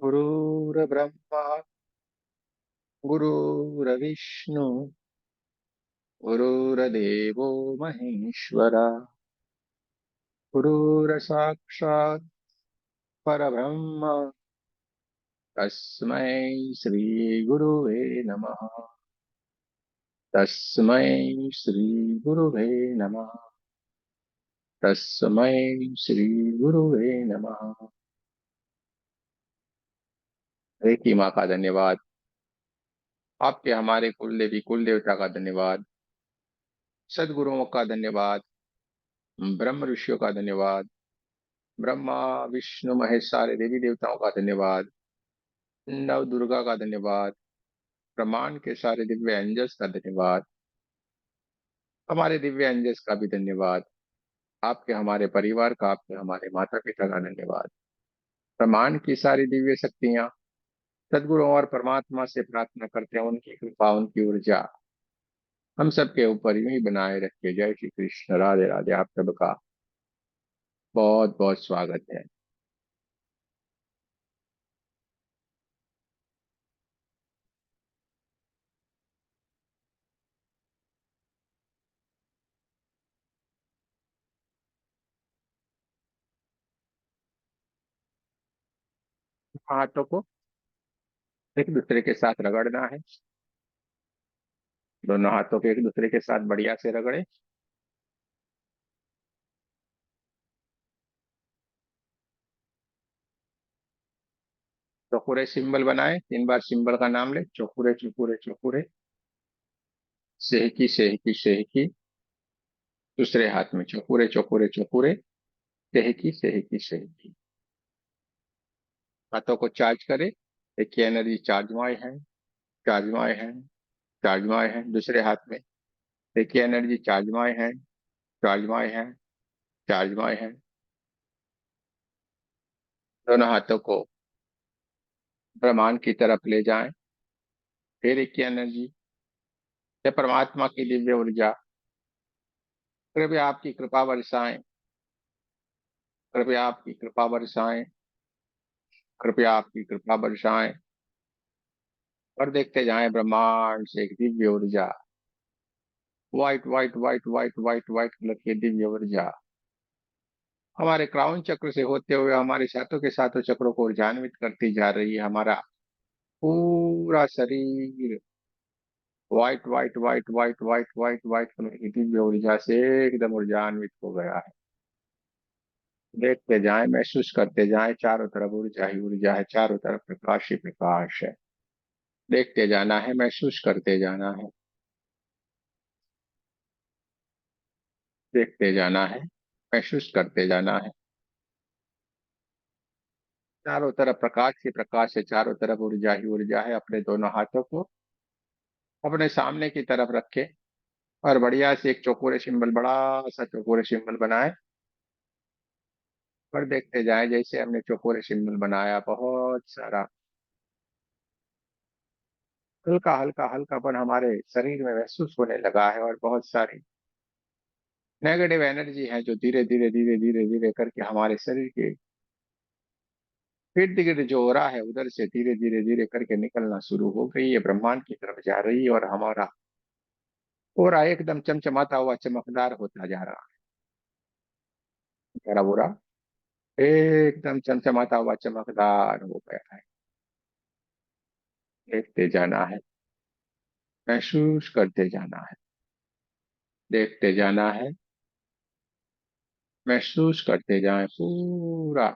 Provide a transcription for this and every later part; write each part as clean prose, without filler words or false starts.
गुरुर्ब्रह्मा गुरुर्विष्णु गुरुर्देवो महेश्वरा गुरुर्साक्षात् परब्रह्म तस्मै श्री गुरुवे नमः। तस्मै श्री गुरुवे नमः। तस्मै श्री गुरुवे नमः। हरे की माँ का धन्यवाद। आपके हमारे कुल देवी कुल देवता का धन्यवाद। सदगुरुओं का धन्यवाद। ब्रह्म ऋषियों का धन्यवाद। ब्रह्मा विष्णु महेश सारे देवी देवताओं का धन्यवाद। नव दुर्गा का धन्यवाद। ब्रह्मांड के सारे दिव्य एंजल्स का धन्यवाद। हमारे दिव्य एंजल्स का भी धन्यवाद। आपके हमारे परिवार का, आपके हमारे माता पिता का धन्यवाद। ब्रह्मांड की सारी दिव्य शक्तियां सदगुरु और परमात्मा से प्रार्थना करते हैं, उनकी कृपा उनकी ऊर्जा हम सबके ऊपर यूं ही बनाए रखे। जय श्री कृष्ण। राधे राधे। आप सबका बहुत बहुत स्वागत है। हाथों को एक दूसरे के साथ रगड़ना है। दोनों हाथों को एक दूसरे के साथ बढ़िया से रगड़े। चौकुरे सिंबल बनाए। 3 बार सिंबल का नाम ले। चौकुरे चौकुरे चौकुरे। सेहकी सेहकी सेहकी। दूसरे हाथ में चौकुरे चौकुरे चौकुरे। सेहकी सेहकी सेहकी। हाथों को चार्ज करे। एक एनर्जी चार्जमाई है। चार्जमाई है। चार्जमाई है। दूसरे हाथ में एक एनर्जी चार्जमाई है। चार्जमाई है। चार्जमाई है। दोनों हाथों को ब्रह्मांड की तरफ ले जाएं। फिर एक एनर्जी या परमात्मा की दिव्य ऊर्जा कृपया आपकी कृपा बरसाएं। कृपया आपकी कृपा बरसाएं। कृपया आपकी कृपा बरसाएं। और देखते जाएं ब्रह्मांड से एक दिव्य ऊर्जा, white white white white white white colour की दिव्य ऊर्जा हमारे क्राउन चक्र से होते हुए हमारे सातों के सातों चक्रों को ऊर्जान्वित करती जा रही है। हमारा पूरा शरीर white white white white white white white colour की दिव्य ऊर्जा से एकदम ऊर्जान्वित हो गया है। देखते जाएं, महसूस करते जाएं, चारों तरफ ऊर्जा ही ऊर्जा है, चारों तरफ प्रकाश ही प्रकाश है। देखते जाना है, महसूस करते जाना है। देखते जाना है, महसूस करते जाना है। चारों तरफ प्रकाश ही प्रकाश है, चारों तरफ ऊर्जा ही ऊर्जा है। अपने दोनों हाथों को अपने सामने की तरफ रखे और बढ़िया से एक चौकोरे सिंबल, बड़ा सा चौकोरे सिंबल बनाए। और देखते जाएं जैसे हमने चौकोरे सिंबल बनाया, बहुत सारा हल्का हल्का हल्कापन हमारे शरीर में महसूस होने लगा है। और बहुत सारी नेगेटिव एनर्जी है जो धीरे धीरे धीरे धीरे धीरे करके हमारे शरीर के इर्द गिर्द जो हो रहा है उधर से धीरे धीरे धीरे करके निकलना शुरू हो गई है, ब्रह्मांड की तरफ जा रही है। और हमारा पूरा एकदम चमचमाता हुआ चमकदार होता जा रहा है। मेरा पूरा एकदम चमचमाता हुआ चमकदार हो गया है। देखते जाना है, महसूस करते जाना है। देखते जाना है, महसूस करते जाएं। पूरा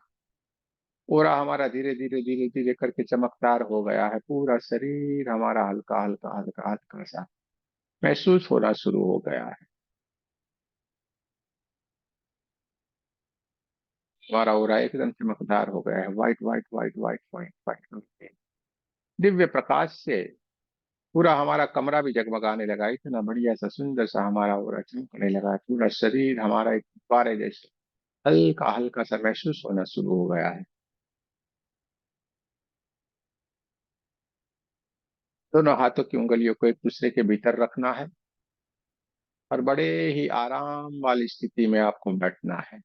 पूरा हमारा धीरे धीरे धीरे धीरे करके चमकदार हो गया है। पूरा शरीर हमारा हल्का हल्का हल्का हल्का सा महसूस होना शुरू हो गया है। हमारा ओरा एकदम चमकदार हो गया है। White white white white white white Divya Prakash से पूरा हमारा कमरा भी जगमगाने लगा। इतना बढ़िया सा सुंदर सा हमारा ओरा चमकने लगा है। पूरा शरीर हमारा एक गुब्बारे जैसे हल्का हल्का सा महसूस होना शुरू हो गया है। दोनों हाथों की उंगलियों को एक दूसरे के भीतर रखना है और बड़े ही आराम वाली स्थिति में आपको बैठना है।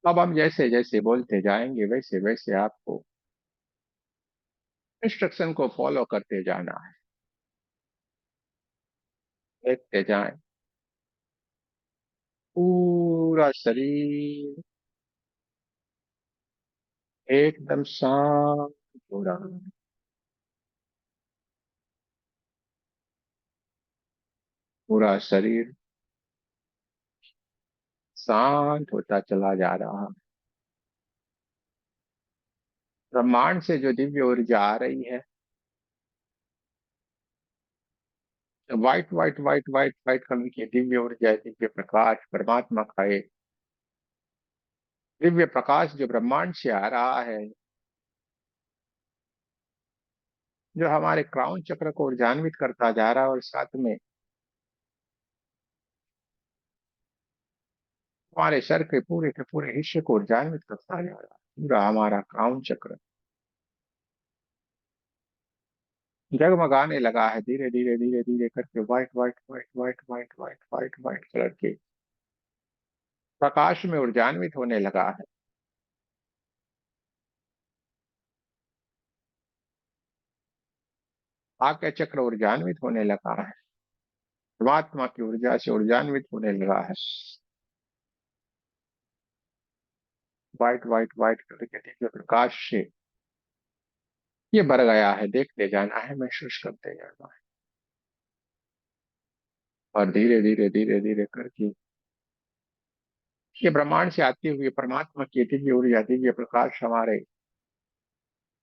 अब हम जैसे जैसे बोलते जाएंगे वैसे वैसे आपको इंस्ट्रक्शन को फॉलो करते जाना है। देखते जाएं, पूरा शरीर एकदम शांत हो रहा है। पूरा शरीर शांत होता चला जा रहा है। ब्रह्मांड से जो दिव्य ऊर्जा आ रही है, white white white white white colour की दिव्य ऊर्जा, दिव्य प्रकाश परमात्मा का एक दिव्य प्रकाश जो ब्रह्मांड से आ रहा है, जो हमारे क्राउन चक्र को ऊर्जान्वित करता जा रहा है, और साथ में हमारे सर के पूरे हिस्से को ऊर्जान्वित करता जा रहा है। पूरा हमारा क्राउन चक्र जगमगाने लगा है, धीरे धीरे धीरे धीरे करके white white white white white white white white colour के प्रकाश में ऊर्जान्वित होने लगा है। आज्ञा चक्र ऊर्जान्वित होने लगा है, परमात्मा की ऊर्जा से ऊर्जान्वित होने लगा है। व्हाइट व्हाइट व्हाइट कलर के दिव्य प्रकाश से ये भर गया है। देखते जाना है, महसूस करते जाना है, और धीरे धीरे धीरे धीरे करके ये ब्रह्मांड से आती हुई परमात्मा की दिव्य ऊर्जा, दिव्य प्रकाश हमारे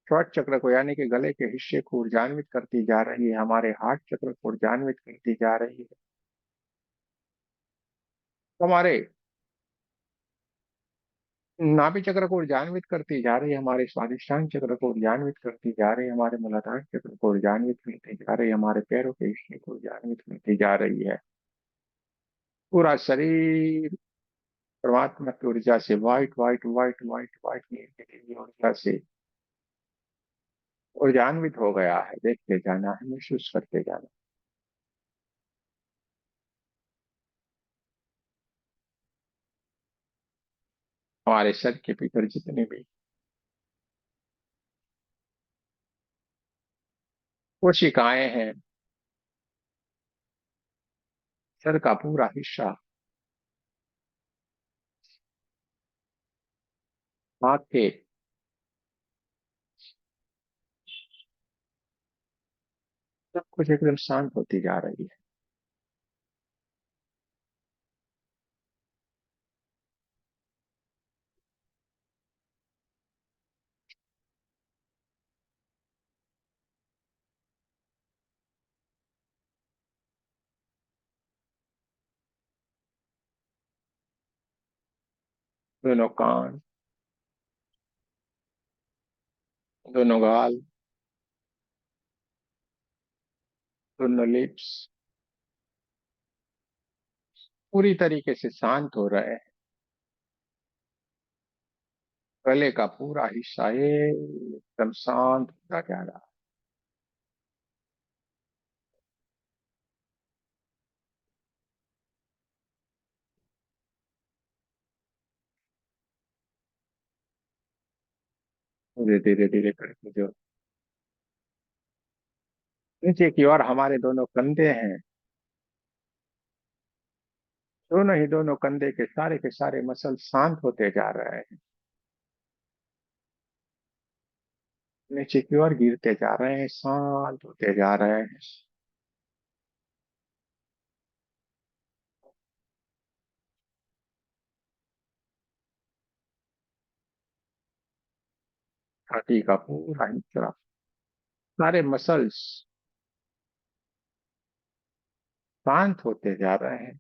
श्वास चक्र को यानी कि गले के हिस्से को ऊर्जान्वित करती जा रही है, हमारे हार्ट चक्र को ऊर्जान्वित करती जा रही है, हमारे नाभि चक्र को ऊर्जान्वित करती जा रही है, हमारे स्वादिष्टांग चक्र को ऊर्जान्वित करती जा रही है, हमारे मूलाधार चक्र को ऊर्जान्वित करती जा रही है, हमारे पैरों के हिस्से को ऊर्जान्वित करती जा रही है। पूरा शरीर परमात्मा की ऊर्जा से white white white white white ऊर्जा से ऊर्जान्वित हो गया है। देखते जाना है, महसूस करते जाना। हमारे सर के भीतर जितने भी कोशिकाएं हैं, सर का पूरा हिस्सा, आँख के सब कुछ एकदम शांत होती जा रही है। दोनों कान, दोनों गाल, दोनों लिप्स पूरी तरीके से शांत हो रहे हैं। गले का पूरा हिस्सा एकदम शांत होता जा रहा है। धीरे धीरे धीरे करके जो नीचे की ओर हमारे दोनों कंधे हैं, दोनों ही दोनों कंधे के सारे मसल शांत होते जा रहे हैं, नीचे की ओर गिरते जा रहे हैं, शांत होते जा रहे हैं। छाती का पूरा हिस्सा, सारे मसल्स शांत होते जा रहे हैं।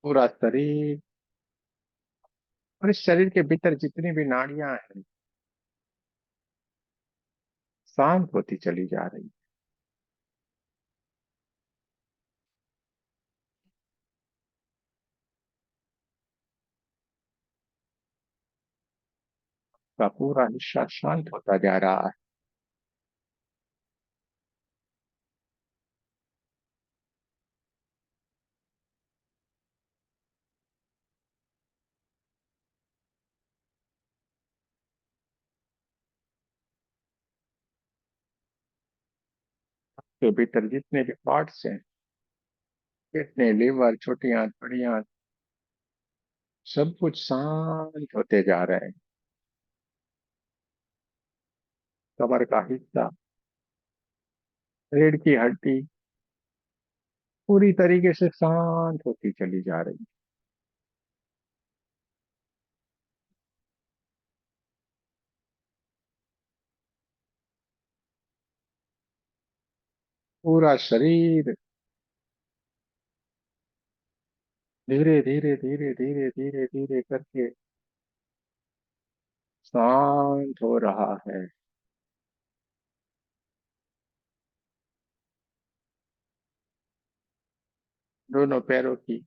पूरा शरीर और इस शरीर के भीतर जितनी भी नाड़ियां हैं, शांत होती चली जा रही का पूरा हिस्सा शांत होता जा रहा है। के भीतर जितने भी पार्ट्स हैं, कितने लीवर, छोटी आंत, बड़ी आंत, सब कुछ शांत होते जा रहे हैं। कमर का हिस्सा, रीढ़ की हड्डी पूरी तरीके से शांत होती चली जा रही है। पूरा शरीर धीरे धीरे धीरे धीरे धीरे धीरे करके शांत हो रहा है। दोनों पैरों की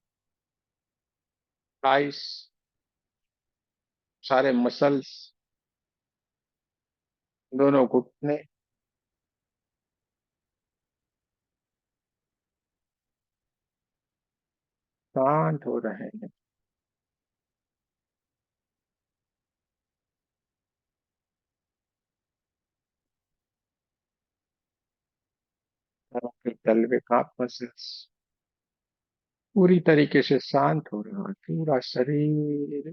थाइस, सारे मसल्स, दोनों घुटने शांत हो रहे हैं। पैरों के तलवे का मसल्स पूरी तरीके से शांत हो रहा है। पूरा शरीर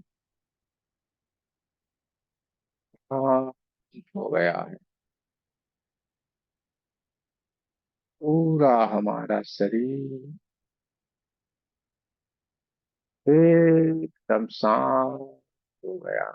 शांत हो गया है। पूरा हमारा शरीर एकदम शांत हो गया।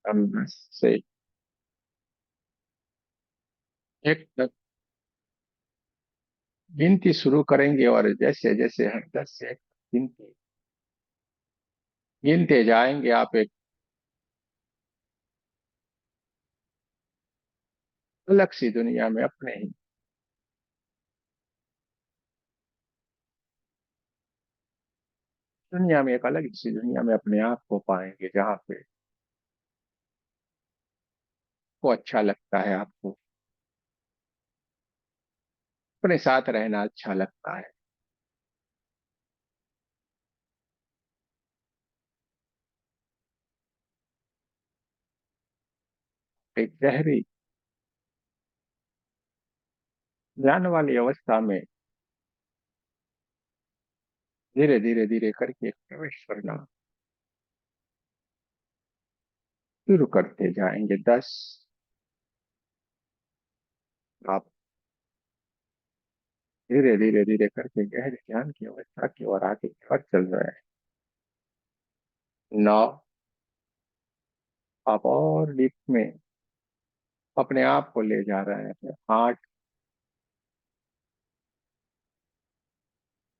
हम से एक गिनती शुरू करेंगे, और जैसे जैसे हम 10 से एक गिनती गिनते जाएंगे, आप एक अलग सी दुनिया में, अपने ही दुनिया में, एक अलग सी दुनिया में अपने आप को पाएंगे, जहाँ पे को अच्छा लगता है, आपको अपने साथ रहना अच्छा लगता है। एक गहरी ध्यान वाली अवस्था में धीरे धीरे धीरे करके प्रवेश करना शुरू करते जाएंगे। 10, आप धीरे धीरे धीरे करके गहरे ध्यान की अवस्था की ओर आगे की ओर चल रहे हैं। 9, आप और डीप में अपने आप को ले जा रहे हैं। 8,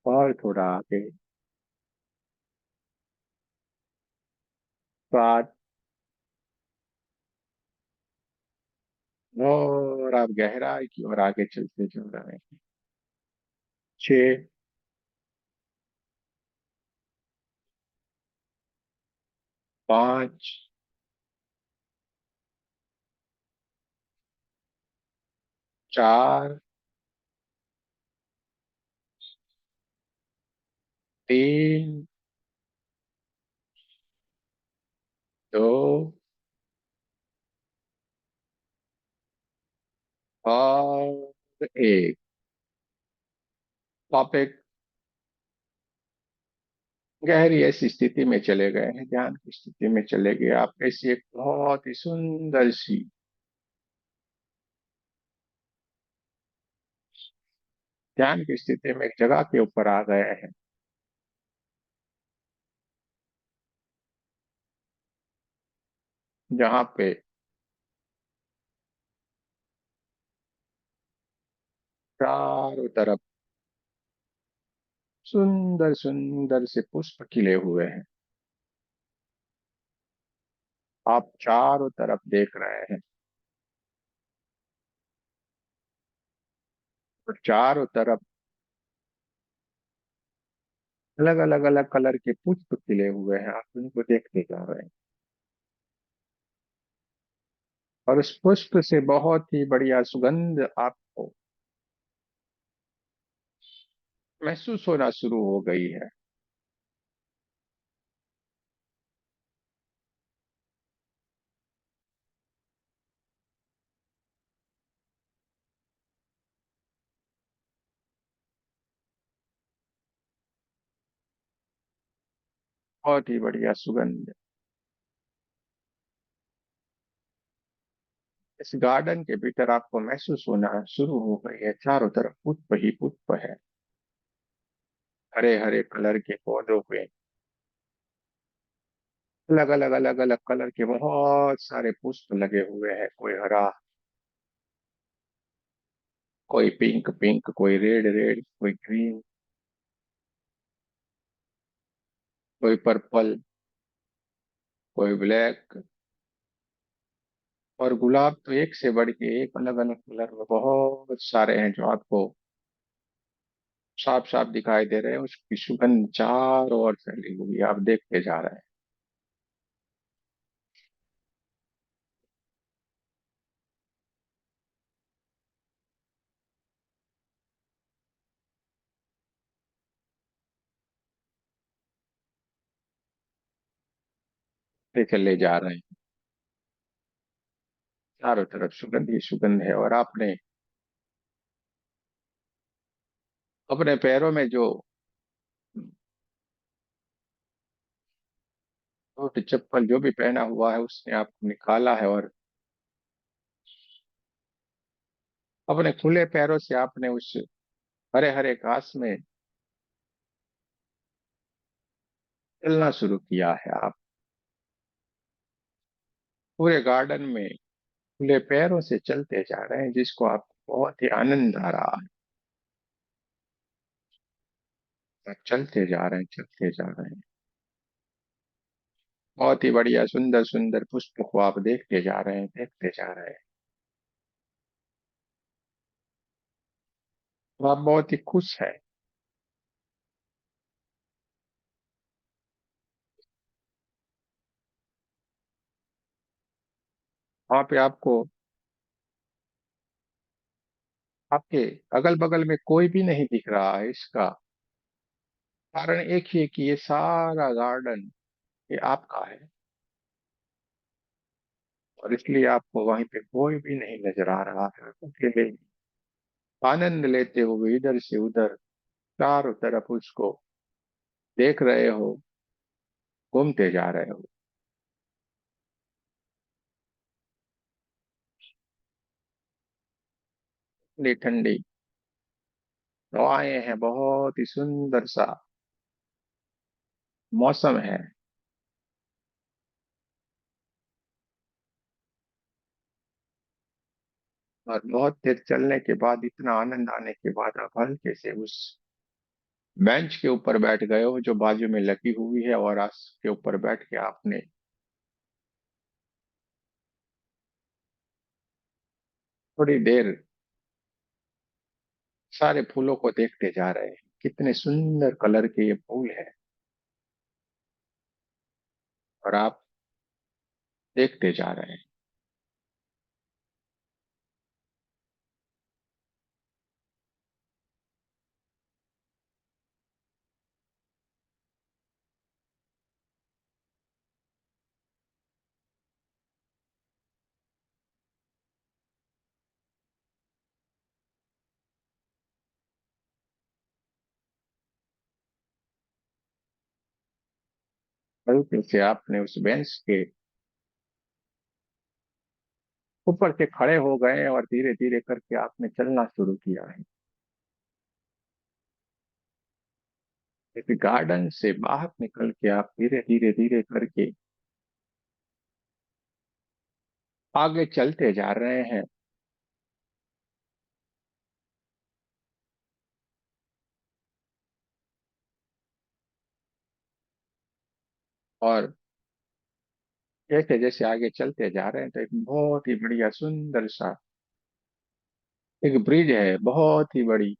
और थोड़ा आगे। 7, और आप गहराई की ओर आगे चलते चल रहे हैं। 6, 5, 4, 3, 2, और 1। आप एक गहरी ऐसी स्थिति में चले गए हैं, ध्यान की स्थिति में चले गए आप। ऐसी एक बहुत ही सुंदर सी ध्यान की स्थिति में एक जगह के ऊपर आ गए हैं, जहाँ पे चारों तरफ सुंदर सुंदर से पुष्प खिले हुए हैं। आप चारों तरफ देख रहे हैं, और चारों तरफ अलग अलग अलग कलर के पुष्प खिले हुए हैं। आप उनको देखते जा रहे हैं। और उस पुष्प से बहुत ही बढ़िया सुगंध आपको महसूस होना शुरू हो गई है। बहुत ही बढ़िया सुगंध इस गार्डन के भीतर आपको महसूस होना शुरू हो गई है। चारों तरफ पुष्प ही पुष्प है। हरे हरे कलर के पौधों पे अलग अलग अलग अलग कलर के बहुत सारे पुष्प लगे हुए हैं। कोई हरा, कोई पिंक पिंक, कोई रेड रेड, कोई ग्रीन, कोई पर्पल, कोई ब्लैक। और गुलाब तो एक से बढ़ के एक अलग अलग कलर में बहुत सारे हैं जो आपको साफ साफ दिखाई दे रहे हैं। उसकी सुगंध चारों ओर फैली हुई है, आप देखते जा रहे हैं। ले चले जा रहे हैं। चारों तरफ सुगंध ही सुगंध है। और आपने अपने पैरों में जो बूट चप्पल जो भी पहना हुआ है उसने आपको निकाला है, और अपने खुले पैरों से आपने उस हरे हरे घास में चलना शुरू किया है। आप पूरे गार्डन में खुले पैरों से चलते जा रहे हैं, जिसको आप बहुत ही आनंद आ रहा है। आप चलते जा रहे हैं, चलते जा रहे हैं। बहुत ही बढ़िया सुंदर सुंदर पुष्प को आप देखते जा रहे हैं, देखते जा रहे हैं। तो आप बहुत ही खुश है। वहां पे आपको आपके अगल बगल में कोई भी नहीं दिख रहा है। इसका कारण एक ही है कि ये सारा गार्डन ये आपका है, और इसलिए आपको वहीं पे कोई भी नहीं नजर आ रहा है। अकेले आनंद लेते हुए इधर से उधर चारों तरफ उसको देख रहे हो, घूमते जा रहे हो। ठंडी ठंडी हवाएं हैं, बहुत ही सुंदर सा मौसम है। और बहुत देर चलने के बाद, इतना आनंद आने के बाद, आप हल्के से उस बेंच के ऊपर बैठ गए हो जो बाजू में लगी हुई है, और आस के ऊपर बैठ के आपने थोड़ी देर सारे फूलों को देखते जा रहे हैं। कितने सुंदर कलर के ये फूल है, और आप देखते जा रहे हैं। हल्के से आपने उस बेंच के ऊपर से खड़े हो गए, और धीरे धीरे करके आपने चलना शुरू किया है। इस गार्डन से बाहर निकल के आप धीरे धीरे धीरे करके आगे चलते जा रहे हैं। और जैसे जैसे आगे चलते जा रहे हैं, तो एक बहुत ही बढ़िया सुंदर सा एक ब्रिज है, बहुत ही बड़ी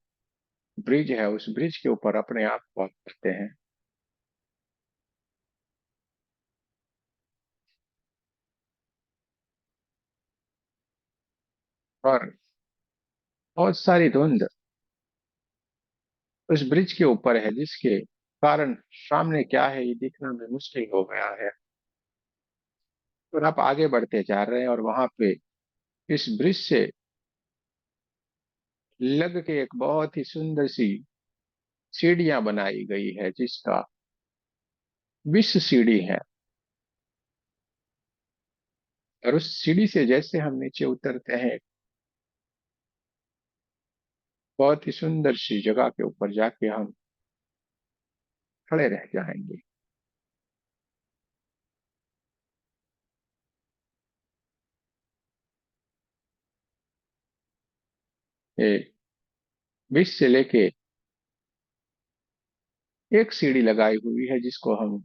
ब्रिज है। उस ब्रिज के ऊपर अपने आप को आप करते हैं। और बहुत सारी धुंध उस ब्रिज के ऊपर है, जिसके कारण सामने क्या है ये दिखना भी मुश्किल हो गया है। और आप आगे बढ़ते जा रहे हैं और वहां पे इस ब्रिज से लग के एक बहुत ही सुंदर सी सीढ़ियां बनाई गई है, जिसका 20 सीढ़ी है। और उस सीढ़ी से जैसे हम नीचे उतरते हैं, बहुत ही सुंदर सी जगह के ऊपर जाके हम खड़े रह जाएंगे। ये 20 से लेके एक सीढ़ी लगाई हुई है, जिसको हम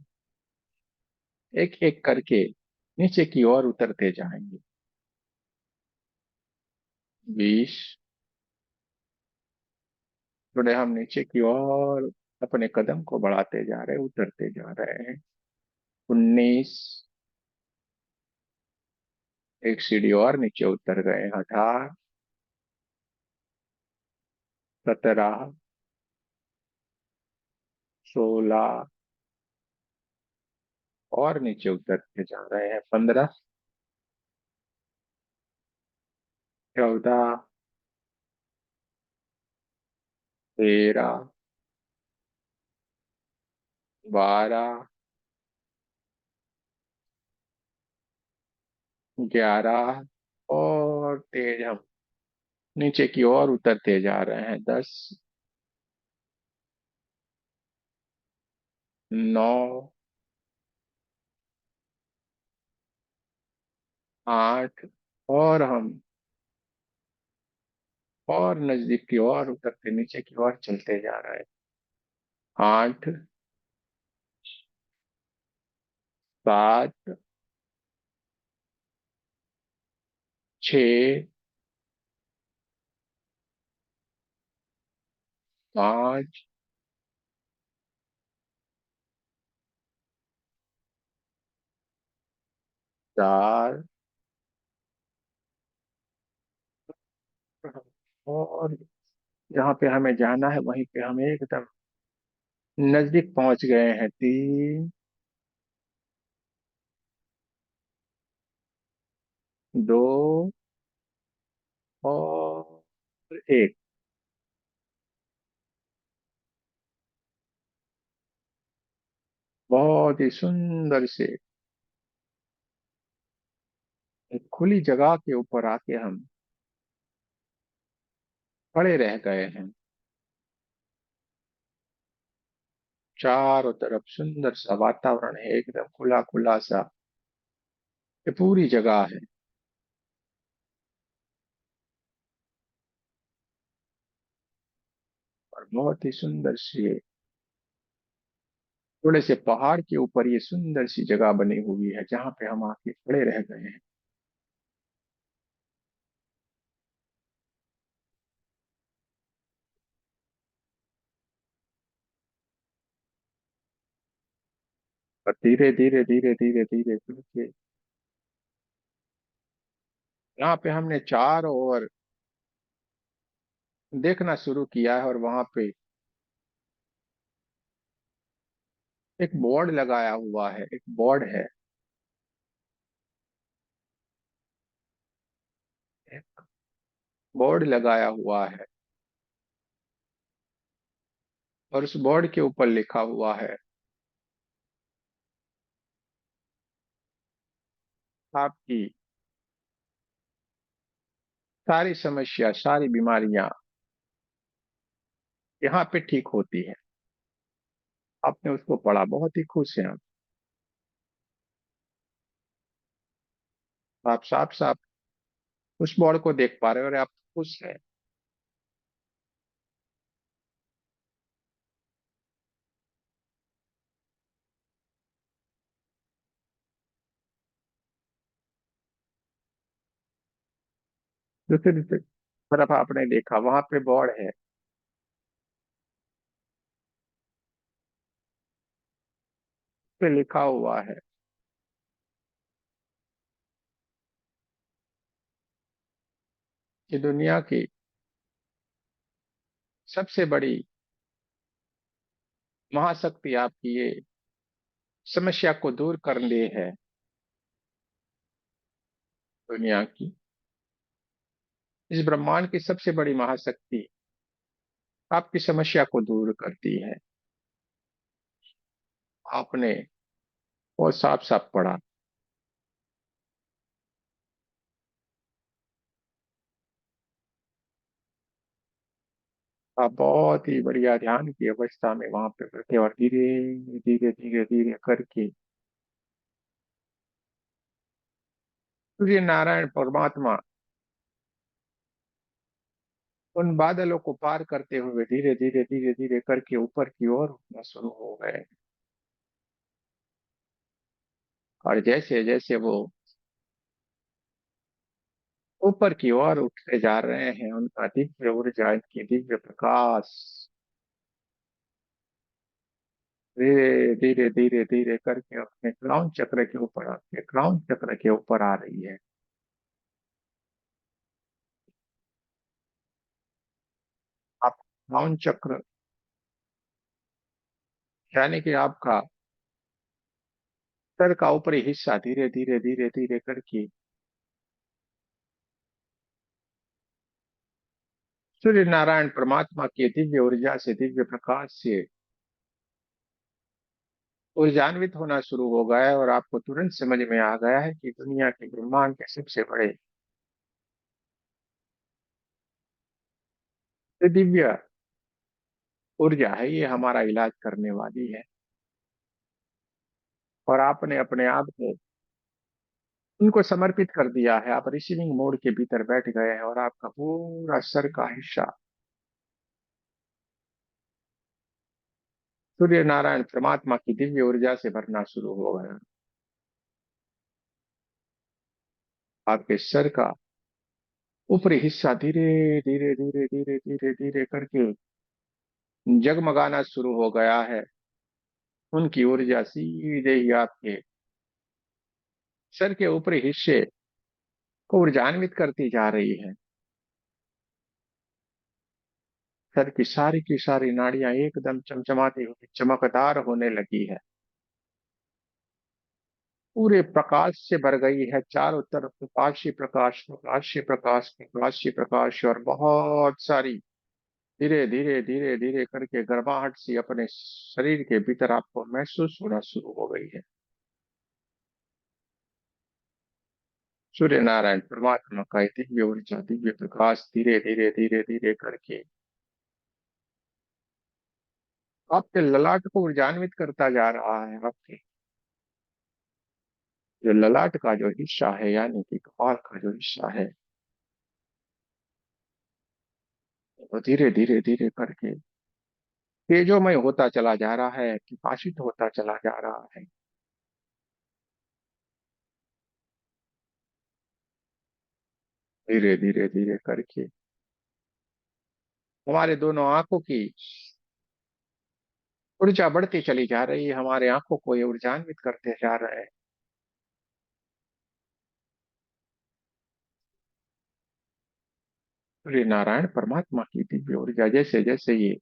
एक एक करके नीचे की ओर उतरते जाएंगे। 20। थोड़े हम नीचे की ओर अपने कदम को बढ़ाते जा रहे, उतरते जा रहे हैं। 19। एक सीढ़ी और नीचे उतर गए। 18। 17। 16। और नीचे उतरते जा रहे हैं। 15। 14। 13। 12। 11। और तेज हम नीचे की ओर उतरते जा रहे हैं। 10। 9। 8। और हम और नजदीक की ओर उतरते नीचे की ओर चलते जा रहे हैं। 8। 7। 6। 5। 4। और जहाँ पे हमें जाना है वहीं पे हम एकदम नजदीक पहुंच गए हैं। 3। 2। और 1। बहुत ही सुंदर से एक खुली जगह के ऊपर आके हम खड़े रह गए हैं। चारों तरफ सुंदर सा वातावरण है, एकदम खुला खुला सा। ये पूरी जगह है और बहुत ही सुंदर सी थोड़े से पहाड़ के ऊपर ये सुंदर सी जगह बनी हुई है, जहाँ पे हम आके खड़े रह गए हैं। और धीरे धीरे धीरे धीरे धीरे करके यहाँ पे हमने चारों ओर देखना शुरू किया है। और वहां पे एक बोर्ड लगाया हुआ है, एक बोर्ड है, एक बोर्ड लगाया हुआ है। और उस बोर्ड के ऊपर लिखा हुआ है, आपकी सारी समस्या, सारी बीमारियां यहाँ पे ठीक होती है। आपने उसको पढ़ा, बहुत ही खुश हैं आप साफ साफ उस बोर्ड को देख पा रहे हो और आप खुश हैं। दूसरी तरफ आपने देखा वहां पे बोर्ड है, उस पे लिखा हुआ है, कि दुनिया की सबसे बड़ी महाशक्ति आपकी ये समस्या को दूर करने है। दुनिया की इस ब्रह्मांड की सबसे बड़ी महाशक्ति आपकी समस्या को दूर करती है। आपने वो साफ साफ पढ़ा। आप बहुत ही बढ़िया ध्यान की अवस्था में वहां पे बैठे और धीरे धीरे धीरे धीरे करके सूर्य नारायण परमात्मा उन बादलों को पार करते हुए धीरे धीरे धीरे धीरे करके ऊपर की ओर उठना शुरू हो गए। और जैसे जैसे वो ऊपर की ओर उठते जा रहे हैं, उनका दिव्य ऊर्जा, इनकी दिव्य प्रकाश धीरे धीरे धीरे धीरे करके अपने क्राउन चक्र के ऊपर, आपके क्राउन चक्र के ऊपर आ रही है। आप क्राउन चक्र यानी कि आपका सर का ऊपरी हिस्सा धीरे धीरे धीरे धीरे करके सूर्य नारायण परमात्मा की दिव्य ऊर्जा से, दिव्य प्रकाश से ऊर्जान्वित होना शुरू हो गया है। और आपको तुरंत समझ में आ गया है कि दुनिया के ब्रह्मांड के सबसे बड़े जो दिव्य ऊर्जा है, ये हमारा इलाज करने वाली है। और आपने अपने आप को उनको समर्पित कर दिया है। आप रिसीविंग मोड के भीतर बैठ गए हैं और आपका पूरा सर का हिस्सा सूर्य नारायण परमात्मा की दिव्य ऊर्जा से भरना शुरू हो गया। आपके सर का ऊपरी हिस्सा धीरे धीरे धीरे धीरे धीरे धीरे करके जगमगाना शुरू हो गया है। उनकी ऊर्जा सीधे ही आपके सर के ऊपरी हिस्से को ऊर्जान्वित करती जा रही है। सर की सारी नाड़ियां एकदम चमचमाती हुई चमकदार होने लगी है। पूरे प्रकाश से भर गई है, चारों तरफ प्रकाश ही प्रकाश, प्रकाश ही प्रकाश, प्रकाश ही प्रकाश। और बहुत सारी धीरे धीरे धीरे धीरे करके गर्माहट सी अपने शरीर के भीतर आपको महसूस होना शुरू हो गई है। सूर्य नारायण परमात्मा का ये दिव्य ऊर्जा, दिव्य प्रकाश धीरे धीरे धीरे धीरे करके आपके ललाट को ऊर्जान्वित करता जा रहा है। आपके जो ललाट का जो हिस्सा है, यानी कि कपाल का जो हिस्सा है, वो धीरे धीरे धीरे करके तेजोमय होता चला जा रहा है, प्रकाशित होता चला जा रहा है। धीरे धीरे धीरे करके हमारे दोनों आंखों की ऊर्जा बढ़ती चली जा रही है। हमारे आंखों को ये ऊर्जान्वित करते जा रहे हैं। सूर्य नारायण परमात्मा की दिव्य ऊर्जा जैसे जैसे ये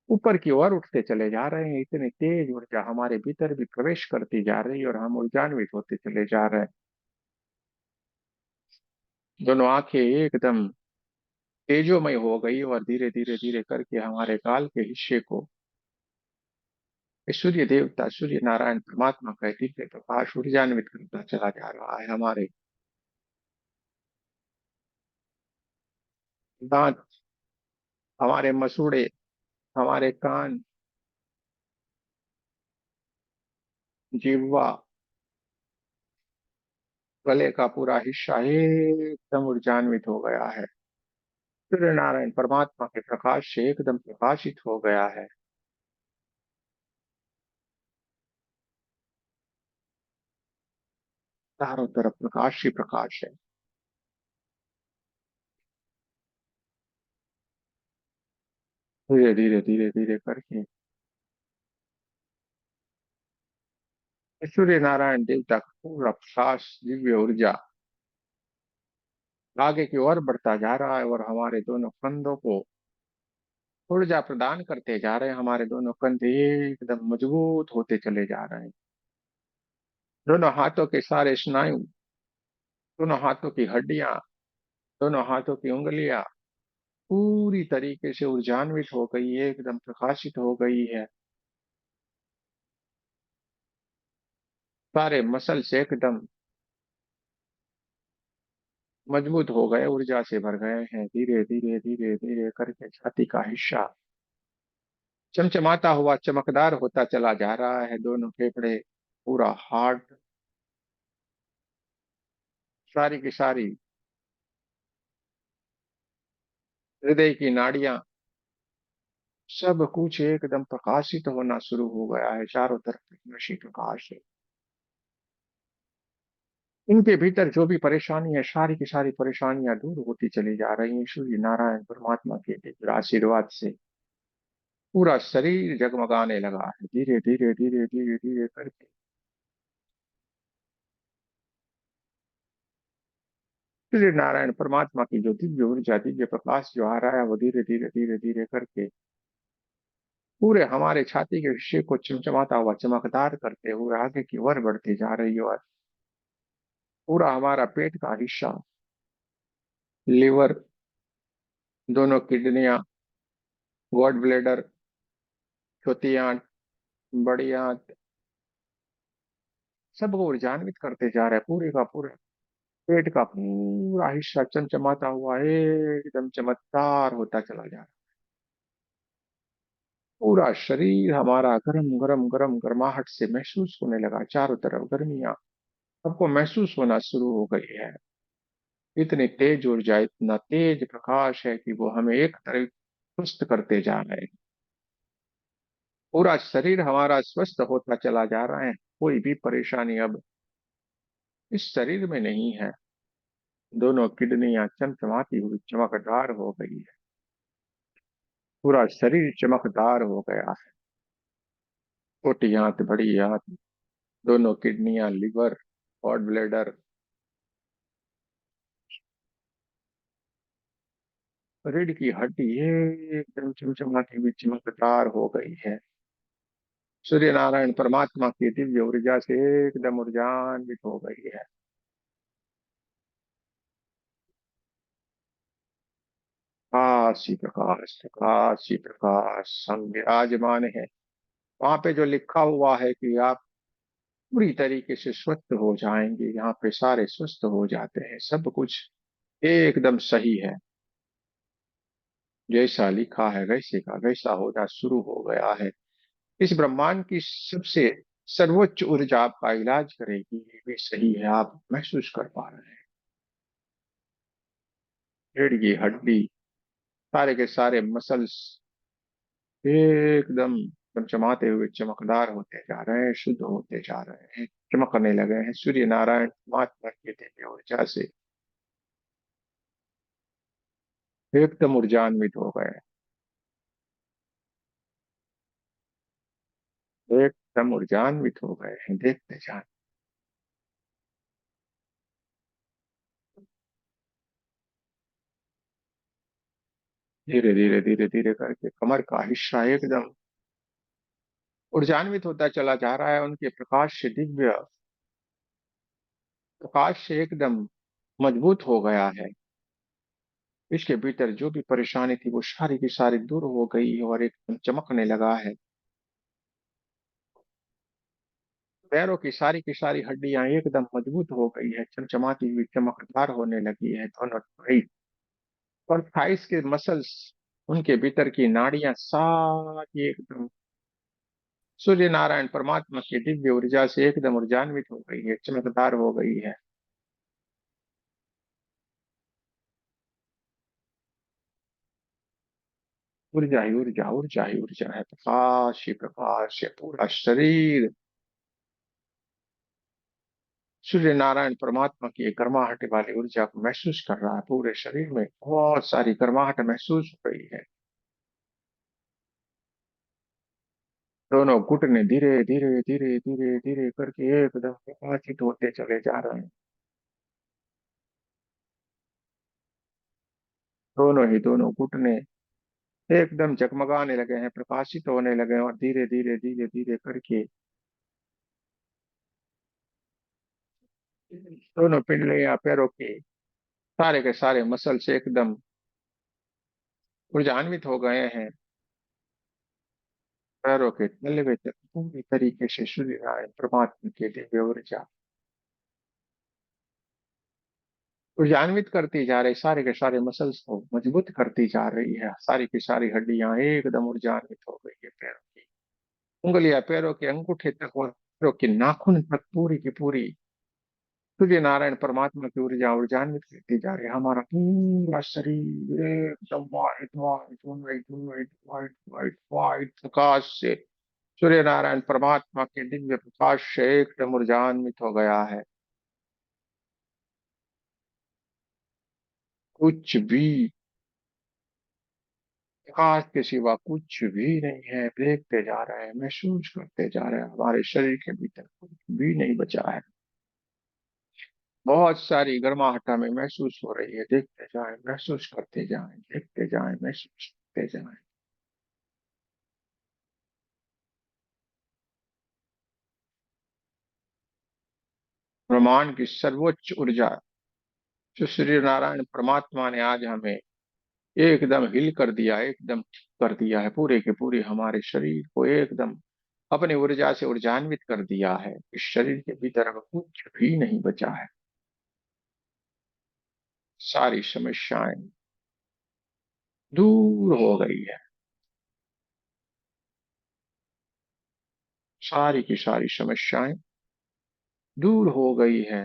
ऊपर की ओर उठते चले जा रहे हैं, इतनी तेज ऊर्जा हमारे भीतर भी प्रवेश करती जा रही है और हम ऊर्जान्वित होते चले जा रहे हैं। दोनों आंखें एकदम तेजोमय हो गई और धीरे धीरे धीरे करके हमारे गाल के हिस्से को सूर्य देवता, सूर्य नारायण परमात्मा का दिव्य प्रकाश ऊर्जान्वित करता चला जा रहा है। हमारे दांत, हमारे मसूड़े, हमारे कान, जिह्वा, गले का पूरा हिस्सा एकदम ऊर्जान्वित हो गया है। सूर्य नारायण परमात्मा के प्रकाश से एकदम प्रकाशित हो गया है। चारों तरफ प्रकाश ही प्रकाश है। धीरे धीरे धीरे धीरे करके सूर्य नारायण देवता का पूरा प्रकाश, दिव्य ऊर्जा आगे की ओर बढ़ता जा रहा है और हमारे दोनों कंधों को ऊर्जा प्रदान करते जा रहे हैं। हमारे दोनों कंधे एकदम मजबूत होते चले जा रहे हैं। दोनों हाथों के सारे स्नायु, दोनों हाथों की हड्डियां, दोनों हाथों की उंगलियां पूरी तरीके से ऊर्जान्वित हो गई है, एकदम प्रकाशित हो गई है। सारे मसल्स एकदम मजबूत हो गए, ऊर्जा से भर गए हैं। धीरे धीरे धीरे धीरे करके छाती का हिस्सा चमचमाता हुआ चमकदार होता चला जा रहा है। दोनों फेफड़े, पूरा हार्ट, सारी की सारी हृदय की नाड़ियां, सब कुछ एकदम प्रकाशित होना शुरू हो गया है। चारों तरफ नशी प्रकाश है। इनके भीतर जो भी परेशानी है, सारी की सारी परेशानियां दूर होती चली जा रही हैं। सूर्य नारायण परमात्मा के दिव्य आशीर्वाद से पूरा शरीर जगमगाने लगा है। धीरे धीरे धीरे धीरे धीरे करके सूर्य नारायण परमात्मा की जो दिव्य ऊर्जा, दिव्य प्रकाश जो आ रहा है, वो धीरे धीरे धीरे धीरे करके पूरे हमारे छाती के हिस्से को चमचमाता हुआ, चमकदार करते हुए आगे की ओर बढ़ती जा रही है। और पूरा हमारा पेट का हिस्सा, लिवर, दोनों किडनियां, गॉड ब्लेडर, छोटी आंत, बड़ी आंत, सबको ऊर्जान्वित करते जा रहा है। पूरे का पूरा पेट का पूरा हिस्सा चमचमाता हुआ एकदम चमत्कार होता चला जा रहा है। पूरा शरीर हमारा गरम गरम गरम गर्माहट से महसूस होने लगा। चारों तरफ गर्मियां सबको महसूस होना शुरू हो गई है। इतनी तेज ऊर्जा, इतना तेज प्रकाश है कि वो हमें एक तरफ स्वस्थ करते जा रहे हैं। पूरा शरीर हमारा स्वस्थ होता चला जा रहा है। कोई भी परेशानी अब इस शरीर में नहीं है। दोनों किडनियां चमचमाती हुई चमकदार हो गई है। पूरा शरीर चमकदार हो गया है। छोटी आंत, बड़ी आंत, दोनों किडनियां, लिवर, गॉल ब्लैडर, रीढ़ की हड्डी एकदम चमचमाती हुई चमकदार हो गई है। सूर्य नारायण परमात्मा की दिव्य ऊर्जा से एकदम ऊर्जान्वित हो गई है। काशी प्रकाश, काशी प्रकाश हम विराजमान है। वहां पे जो लिखा हुआ है कि आप पूरी तरीके से स्वस्थ हो जाएंगे, यहाँ पे सारे स्वस्थ हो जाते हैं। सब कुछ एकदम सही है। जैसा लिखा है वैसे का वैसा होना शुरू हो गया है। इस ब्रह्मांड की सबसे सर्वोच्च ऊर्जा आपका इलाज करेगी, ये भी सही है। आप महसूस कर पा रहे हैं। रीढ़ की हड्डी, सारे के सारे मसल्स एकदम चमचमाते हुए चमकदार होते जा रहे हैं, शुद्ध होते जा रहे हैं, चमकने लगे हैं। सूर्य नारायण परमात्मा की दिव्य ऊर्जा से एकदम ऊर्जान्वित हो गए, एकदम ऊर्जान्वित हो गए हैं। देखते जाए, धीरे धीरे धीरे धीरे करके कमर का हिस्सा एकदम ऊर्जान्वित होता चला जा रहा है। उनके प्रकाश से, दिव्य प्रकाश से एकदम मजबूत हो गया है। इसके भीतर जो भी परेशानी थी वो सारी की सारी दूर हो गई है और एकदम चमकने लगा है। पैरों की सारी हड्डियां एकदम मजबूत हो गई है, चमचमाती हुई चमकदार होने लगी है। दोनों थाई और थाइस के मसल्स, उनके भीतर की नाड़ियां सारी एकदम सूर्य नारायण परमात्मा की दिव्य ऊर्जा से एकदम ऊर्जान्वित हो गई है, चमकदार हो गई है। ऊर्जा ही ऊर्जा, ऊर्जा ही ऊर्जा है। प्रकाश ही प्रकाश है। पूरा शरीर सूर्य नारायण परमात्मा की गर्माहट वाली ऊर्जा को महसूस कर रहा है। पूरे शरीर में बहुत सारी गर्माहट महसूस हो रही है। दोनों घुटने धीरे धीरे धीरे धीरे धीरे करके एकदम प्रकाशित होते चले जा रहे हैं। दोनों घुटने एकदम जगमगाने लगे हैं, प्रकाशित होने लगे हैं, और धीरे धीरे धीरे धीरे करके दोनों पिंडली या पैरों के सारे के सारे मसल्स एकदम ऊर्जान्वित हो गए हैं। पैरों के तलवे तक पूरी तरीके से सूर्य नारायण परमात्मा की दिव्य ऊर्जा ऊर्जान्वित करती जा रही, सारे के सारे मसल्स को मजबूत करती जा रही है। सारी की सारी हड्डियां एकदम ऊर्जान्वित हो गई है। पैरों की उंगलियां, पैरों के अंगूठे तक और पैरों के नाखून तक पूरी की पूरी सूर्य नारायण परमात्मा की ऊर्जा ऊर्जान्वित करती जा रही है। हमारा पूरा शरीर एकदम white white white white white white white प्रकाश से, सूर्य नारायण परमात्मा के दिव्य प्रकाश से एकदम ऊर्जान्वित हो गया है। कुछ भी प्रकाश के सिवा कुछ भी नहीं है। देखते जा रहे हैं, महसूस करते जा रहे हैं, हमारे शरीर के भीतर कुछ भी नहीं बचा है। बहुत सारी गर्माहट हमें महसूस हो रही है। देखते जाएं, महसूस करते जाएं, देखते जाएं, महसूस करते जाएं। ब्रह्मांड की सर्वोच्च ऊर्जा जो श्री नारायण परमात्मा ने आज हमें एकदम हिल कर दिया, एकदम ठीक कर दिया है, पूरे के पूरे हमारे शरीर को एकदम अपनी ऊर्जा से ऊर्जान्वित कर दिया है। इस शरीर के भीतर अब कुछ भी नहीं बचा है। सारी समस्याएं दूर हो गई है। सारी की सारी समस्याएं दूर हो गई है।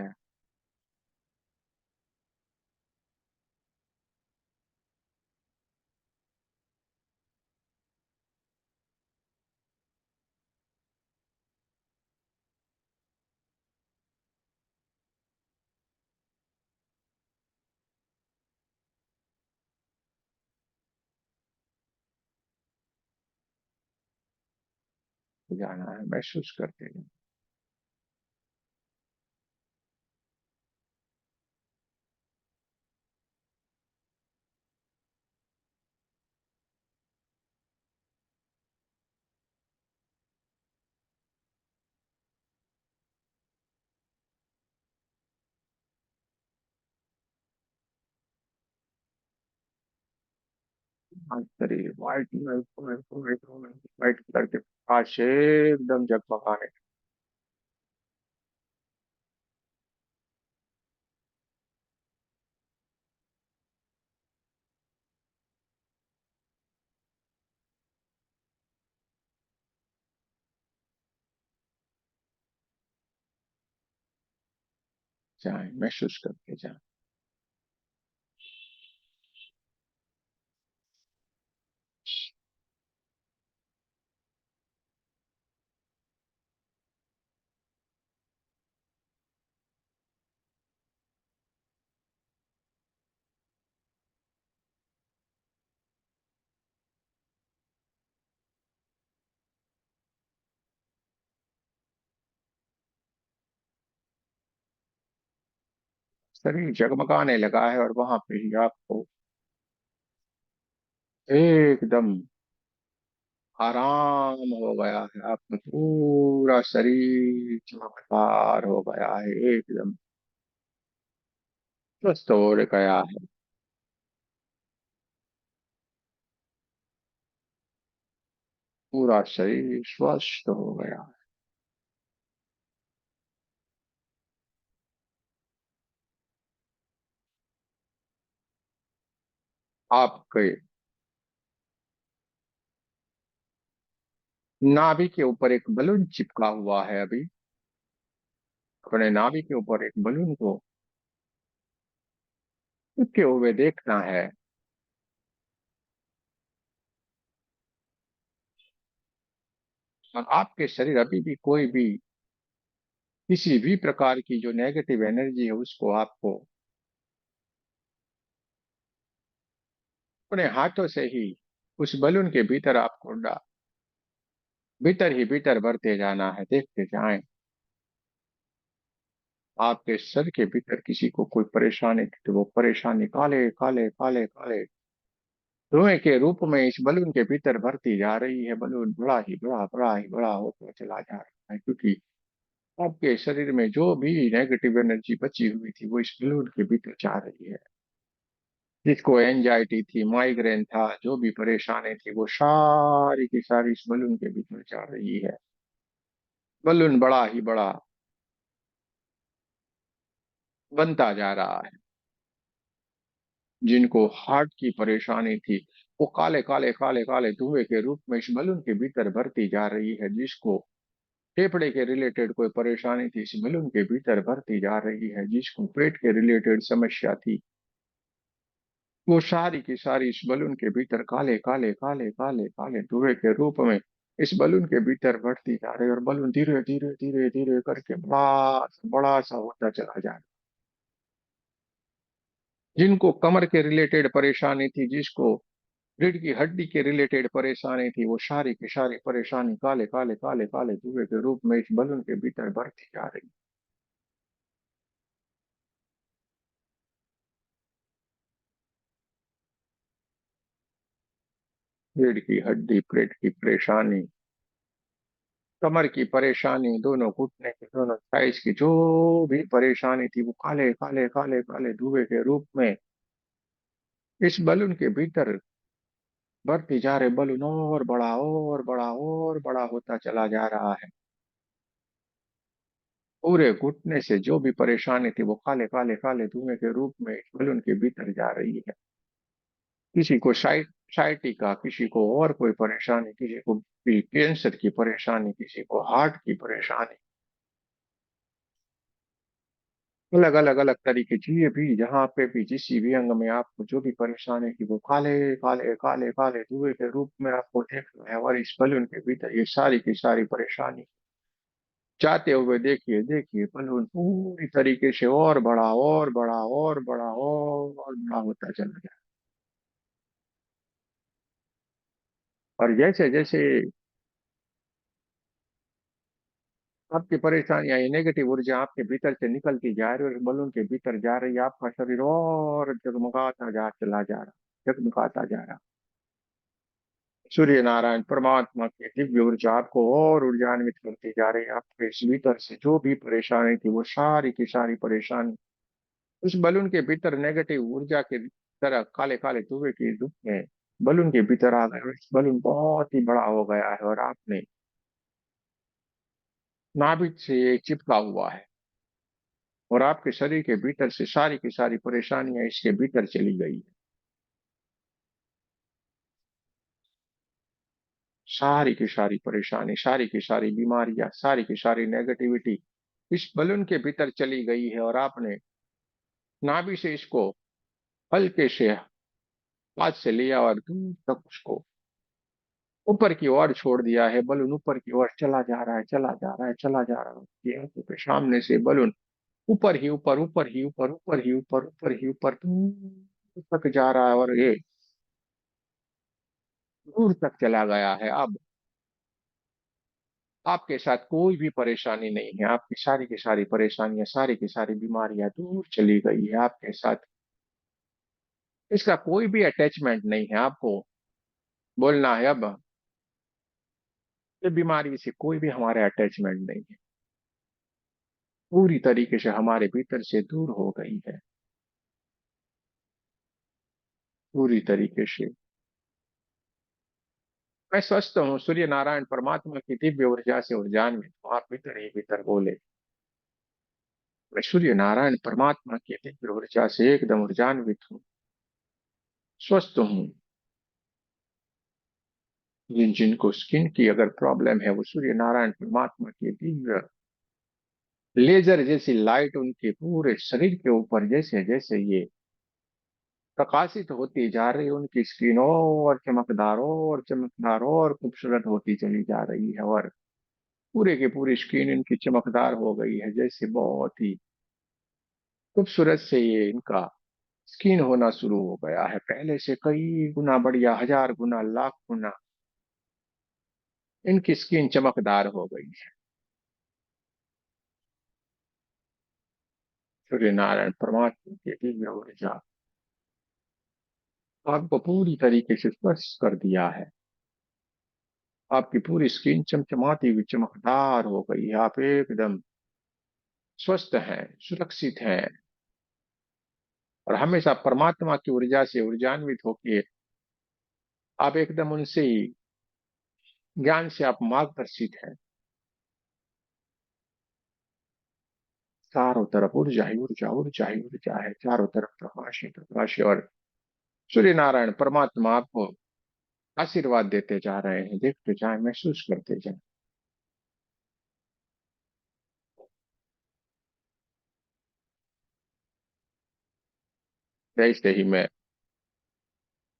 जाना है, महसूस करते हैं। आज शरीर white white white white white colour के प्रकाश से एकदम जगमगाने जाए, महसूस करते जाए। शरीर जगमगाने लगा है और वहां पे ही आपको एकदम आराम हो गया है। आपका पूरा शरीर चमकदार हो गया है, एकदम स्वस्थ हो गया है। पूरा शरीर स्वस्थ हो गया है। आपके नाभि के ऊपर एक बलून चिपका हुआ है। अभी अपने नाभि के ऊपर एक बलून को चिपके हुए देखना है। और आपके शरीर अभी भी कोई भी किसी भी प्रकार की जो नेगेटिव एनर्जी है उसको आपको अपने हाथों से ही उस बलून के भीतर आपको भीतर ही भीतर भरते जाना है। देखते जाएं, आपके सर के भीतर किसी को कोई परेशानी थी तो वो परेशानी काले काले काले काले धुएं के रूप में इस बलून के भीतर भरती जा रही है। बलून बड़ा ही बड़ा होता चला जा रहा है, क्योंकि आपके शरीर में जो भी नेगेटिव एनर्जी बची हुई थी वो इस बलून के भीतर जा रही है। जिसको एंजाइटी थी, माइग्रेन था, जो भी परेशानी थी, वो सारी की सारी इस बलून के भीतर जा रही है। बलून बड़ा ही बड़ा बनता जा रहा है। जिनको हार्ट की परेशानी थी, वो काले काले काले काले धुएं के रूप में इस बलून के भीतर भरती जा रही है। जिसको फेफड़े के रिलेटेड कोई परेशानी थी, इस बलून के भीतर भरती जा रही है। जिसको पेट के रिलेटेड समस्या थी, वो सारी की सारी इस बलून के भीतर काले काले काले काले काले धुएं के रूप में इस बलून के भीतर बढ़ती जा रही है। और बलून धीरे धीरे धीरे धीरे करके बड़ा सा होता चला जा रहा है। जिनको कमर के रिलेटेड परेशानी थी, जिसको रीढ़ की हड्डी के रिलेटेड परेशानी थी, वो सारी की सारी परेशानी काले काले काले काले धुएं के रूप में इस बलून के भीतर बढ़ती जा रही है। रीढ़ की हड्डी, पेट की परेशानी, कमर की परेशानी, दोनों घुटने की, दोनों साइज की जो भी परेशानी थी, वो काले काले काले काले धुएं के रूप में इस बलून के भीतर बढ़ती जा रहे। बलून और बड़ा और बड़ा और बड़ा होता चला जा रहा है। पूरे घुटने से जो भी परेशानी थी, वो काले काले काले धुएं के रूप में इस बलून के भीतर जा रही है। किसी को साइटिका, किसी को और कोई परेशानी, किसी को भी कैंसर की परेशानी, किसी को हार्ट की परेशानी, अलग अलग अलग तरीके की, ये भी जहाँ पे भी जिस भी अंग में आपको जो भी परेशानी की, वो काले काले काले काले धुएं के रूप में आपको देखना है। और इस बलून के भीतर ये सारी की सारी परेशानी जाते हुए देखिए देखिए बलून पूरी तरीके से और बड़ा और बड़ा और बड़ा और बड़ा होता चला जाए। और जैसे जैसे आपकी परेशानियां, ये नेगेटिव ऊर्जा आपके भीतर से निकलती जा रही है और बलून के भीतर जा रही है, आपका शरीर और जगमगाता चला जा रहा, जगमगाता जा रहा। सूर्य नारायण परमात्मा की दिव्य ऊर्जा आपको और ऊर्जान्वित करती जा रही है। आपके इस भीतर से जो भी परेशानी थी, वो सारी की सारी परेशानी उस बलून के भीतर नेगेटिव ऊर्जा की तरह काले काले धुएं के रूप में बलून के भीतर आ गए। और इस बलून बहुत ही बड़ा हो गया है और आपने नाभिक से ये चिपका हुआ है। और आपके शरीर के भीतर से सारी की सारी परेशानियां इसके भीतर चली गई है। सारी की सारी परेशानी, सारी की सारी बीमारियां, सारी की सारी नेगेटिविटी इस बलून के भीतर चली गई है। और आपने नाभि से इसको हल्के से हाथ से लिया और दूर तक उसको ऊपर की ओर छोड़ दिया है। बलून ऊपर की ओर चला जा रहा है, चला जा रहा है, चला जा रहा है। ये आंखों के सामने से बलून ऊपर ही ऊपर, ऊपर ही ऊपर, ऊपर ही ऊपर, ऊपर ही ऊपर दूर तक जा रहा है। और ये दूर तक चला गया है। अब आपके साथ कोई भी परेशानी नहीं है। आपकी सारी की सारी परेशानियां, सारी की सारी बीमारियां दूर चली गई है आपके साथ। इसका कोई भी अटैचमेंट नहीं है। आपको बोलना है अब, ये बीमारी से कोई भी हमारे अटैचमेंट नहीं है, पूरी तरीके से हमारे भीतर से दूर हो गई है, पूरी तरीके से। मैं स्वस्थ हूँ, सूर्य नारायण परमात्मा की दिव्य ऊर्जा से ऊर्जान्वित हूँ। आप भीतर ही भीतर बोले, मैं सूर्य नारायण परमात्मा की दिव्य ऊर्जा से एकदम ऊर्जान्वित हूँ, स्वस्थ हूँ। जिनको स्किन की अगर प्रॉब्लम है, वो सूर्य नारायण परमात्मा की दिव्य लेजर जैसी लाइट उनके पूरे शरीर के ऊपर जैसे जैसे ये प्रकाशित होती जा रही है, उनकी स्किन और चमकदार और खूबसूरत होती चली जा रही है। और पूरे की पूरी स्किन इनकी चमकदार हो गई है, जैसे बहुत ही खूबसूरत से ये इनका स्किन होना शुरू हो गया है, पहले से कई गुना बढ़िया, हजार गुना, लाख गुना इनकी स्किन चमकदार हो गई है। सूर्य नारायण परमात्मा की दिव्य ऊर्जा आपको पूरी तरीके से स्पर्श कर दिया है। आपकी पूरी स्किन चमचमाती हुई चमकदार हो गई है। आप एकदम स्वस्थ हैं, सुरक्षित हैं और हमेशा परमात्मा की ऊर्जा से ऊर्जान्वित होकर आप एकदम उनसे ही ज्ञान से आप मार्गदर्शित हैं। चारों तरफ ऊर्जा ही ऊर्जा, ऊर्जा ही ऊर्जा है। चारों तरफ प्रकाश ही प्रकाश है और सूर्य नारायण परमात्मा आपको आशीर्वाद देते जा रहे हैं। देखते जाए, महसूस करते जाए। जैसे ही मैं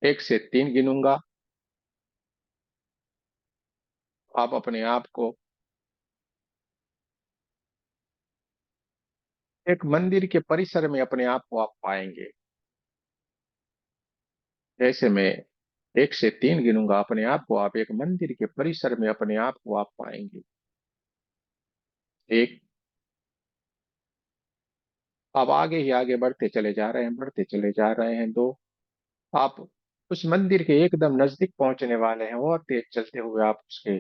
1 से 3 गिनूंगा, आप अपने आप को एक मंदिर के परिसर में अपने आप को आप पाएंगे। जैसे मैं 1 से 3 गिनूंगा, अपने आप को आप एक मंदिर के परिसर में अपने आप को आप पाएंगे। एक, आप आगे ही आगे बढ़ते चले जा रहे हैं, बढ़ते चले जा रहे हैं। 2, आप उस मंदिर के एकदम नजदीक पहुंचने वाले हैं और तेज चलते हुए आप उसके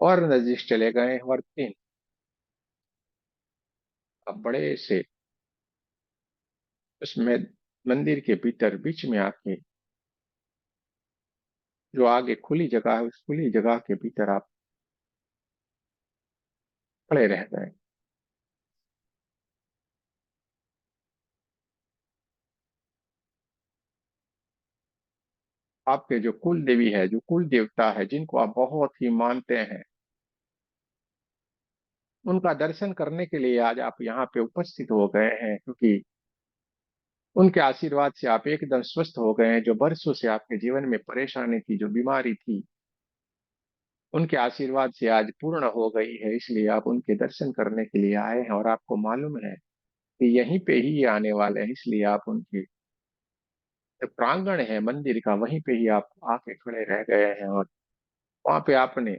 और नजदीक चले गए हैं। और 3, आप बड़े से उसमें मंदिर के भीतर बीच में आपके जो आगे खुली जगह है, उस खुली जगह के भीतर आप खड़े रह गए। आपके जो कुल देवी है, जो कुल देवता है, जिनको आप बहुत ही मानते हैं, उनका दर्शन करने के लिए आज आप यहाँ पे उपस्थित हो गए हैं, क्योंकि उनके आशीर्वाद से आप एकदम स्वस्थ हो गए हैं। जो बरसों से आपके जीवन में परेशानी थी, जो बीमारी थी, उनके आशीर्वाद से आज पूर्ण हो गई है। इसलिए आप उनके दर्शन करने के लिए आए हैं और आपको मालूम है कि यहीं पे ही ये आने वाले हैं। इसलिए आप उनके जो प्रांगण है मंदिर का, वहीं पे ही आप आके खड़े रह गए हैं और वहां पे आपने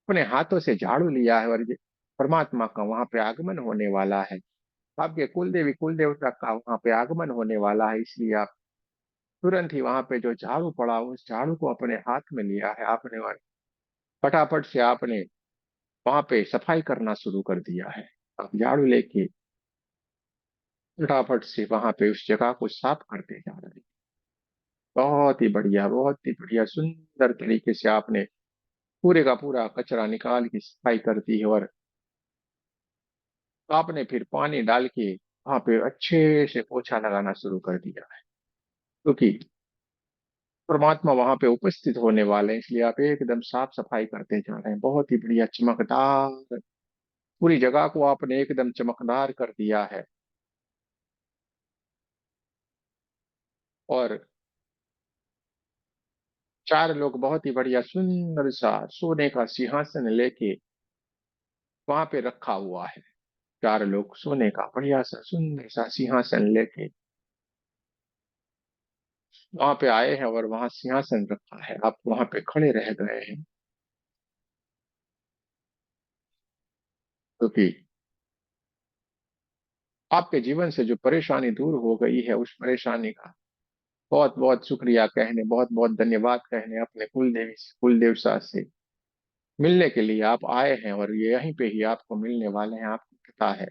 अपने हाथों से झाड़ू लिया है और ये परमात्मा का वहां पे आगमन होने वाला है। आपके कुल देवी कुल देवता का वहां पे आगमन होने वाला है। इसलिए आप तुरंत ही वहां पे जो झाड़ू पड़ा, उस झाड़ू को अपने हाथ में लिया है आपने और फटाफट से आपने वहां पे सफाई करना शुरू कर दिया है। आप झाड़ू लेके फटाफट से वहां पे उस जगह को साफ करते जा रहे हैं। बहुत ही बढ़िया, बहुत ही बढ़िया, सुंदर तरीके से आपने पूरे का पूरा कचरा निकाल के सफाई कर दी है और आपने फिर पानी डाल के वहां पे अच्छे से पोछा लगाना शुरू कर दिया है, क्योंकि परमात्मा वहां पे उपस्थित होने वाले हैं। इसलिए आप एकदम साफ सफाई करते जा रहे हैं। बहुत ही बढ़िया, चमकदार, पूरी जगह को आपने एकदम चमकदार कर दिया है। और 4 लोग बहुत ही बढ़िया सुंदर सा सोने का सिंहासन लेके वहां पे रखा हुआ है। 4 लोग सोने का बढ़िया सा सुंदर सा सिंहासन लेके वहां पे आए हैं और वहां सिंहासन रखा है। आप वहां पे खड़े रह गए हैं, क्योंकि आपके जीवन से जो परेशानी दूर हो गई है, उस परेशानी का बहुत बहुत शुक्रिया कहने, बहुत बहुत धन्यवाद कहने अपने कुलदेव साथ से मिलने के लिए आप आए हैं और ये यहीं पे ही आपको मिलने वाले हैं, आपको पता है।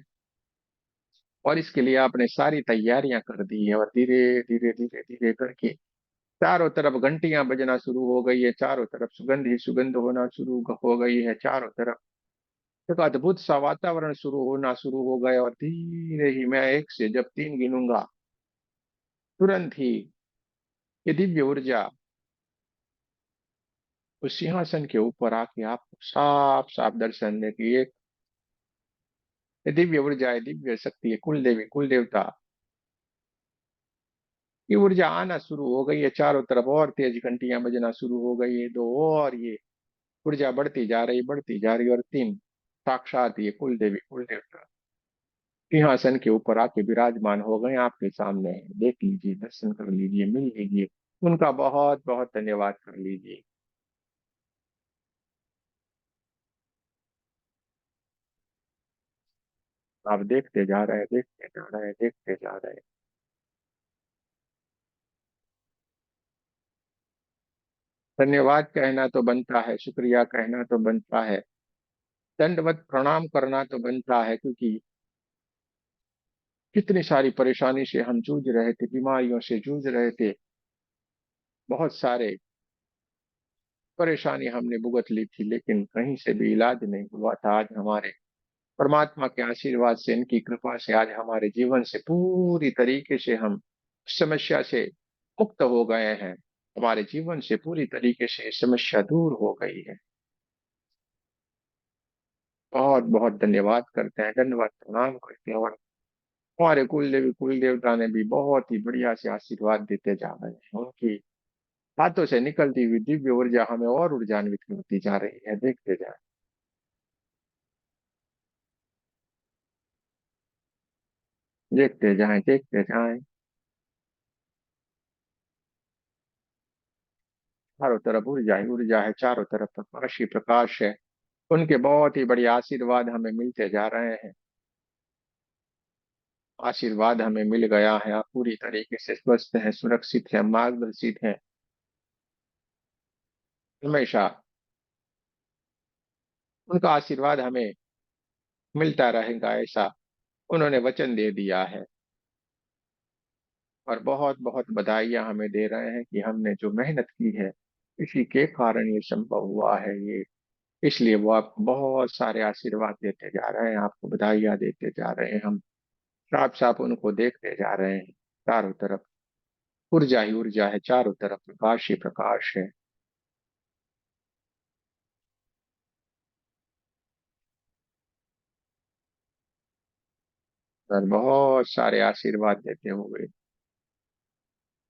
और इसके लिए आपने सारी तैयारियां कर दी है और धीरे धीरे धीरे धीरे करके चारों तरफ घंटियां बजना शुरू हो गई है। चारों तरफ सुगंध ही सुगंध होना शुरू हो गई है। चारों तरफ एक अद्भुत सा वातावरण शुरू हो गया और धीरे ही मैं 1 से जब 3 गिनूंगा, तुरंत ही ये दिव्य ऊर्जा उस सिंहासन के ऊपर आके आपको साफ साफ दर्शन देगी। एक ये दिव्य ऊर्जा है, दिव्य शक्ति है, कुल देवी कुल देवता की ऊर्जा आना शुरू हो गई है। चारों तरफ और तेज घंटियां बजना शुरू हो गई है। 2 और ये ऊर्जा बढ़ती जा रही, बढ़ती जा रही। और 3, साक्षात ये कुल देवी कुल देवता सिंहासन के ऊपर आके विराजमान हो गए, आपके सामने है। देख लीजिए, दर्शन कर लीजिए, मिल लीजिए, उनका बहुत बहुत धन्यवाद कर लीजिए। आप देखते जा रहे हैं, देखते जा रहे हैं, देखते जा रहे हैं। धन्यवाद कहना तो बनता है, शुक्रिया कहना तो बनता है, दंडवत प्रणाम करना तो बनता है, क्योंकि कितनी सारी परेशानी से हम जूझ रहे थे, बीमारियों से जूझ रहे थे, बहुत सारे परेशानी हमने भुगत ली थी, लेकिन कहीं से भी इलाज नहीं हुआ था। आज हमारे परमात्मा के आशीर्वाद से, इनकी कृपा से आज हमारे जीवन से पूरी तरीके से हम उस समस्या से मुक्त हो गए हैं। हमारे जीवन से पूरी तरीके से समस्या दूर हो गई है। बहुत बहुत धन्यवाद करते हैं, धन्यवाद प्रणाम करते हैं। और हमारे कुल देवी कुल देवता ने भी बहुत ही बढ़िया से आशीर्वाद देते जा रहे हैं। उनकी हाथों से निकलती हुई दिव्य ऊर्जा हमें और ऊर्जान्वित करती जा रही है। देखते जाए, देखते जाएं, देखते जाएं। चारों तरफ ऊर्जा ही ऊर्जा है, चारों तरफ प्रकाश ही प्रकाश है। उनके बहुत ही बड़े आशीर्वाद हमें मिलते जा रहे हैं। आशीर्वाद हमें मिल गया है। आप पूरी तरीके से स्वस्थ हैं, सुरक्षित हैं, मार्गदर्शित हैं। हमेशा उनका आशीर्वाद हमें मिलता रहेगा, ऐसा उन्होंने वचन दे दिया है। और बहुत बहुत बधाइयां हमें दे रहे हैं कि हमने जो मेहनत की है, इसी के कारण ये संभव हुआ है। ये इसलिए वो आपको बहुत सारे आशीर्वाद देते जा रहे हैं, आपको बधाइयां देते जा रहे हैं। हम साफ साफ उनको देखते जा रहे हैं। चारों तरफ ऊर्जा ही ऊर्जा है, चारों तरफ प्रकाश ही प्रकाश है। और बहुत सारे आशीर्वाद देते हुए,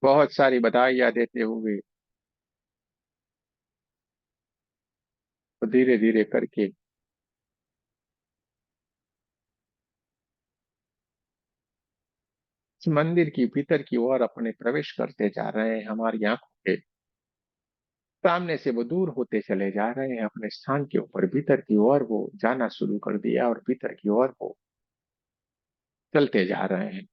बहुत सारी बधाइयां देते हुए, तो धीरे धीरे करके इस मंदिर की भीतर की ओर अपने प्रवेश करते जा रहे हैं। हमारी आंखों के सामने से वो दूर होते चले जा रहे हैं, अपने स्थान के ऊपर भीतर की ओर वो जाना शुरू कर दिया, और भीतर की ओर वो चलते जा रहे हैं।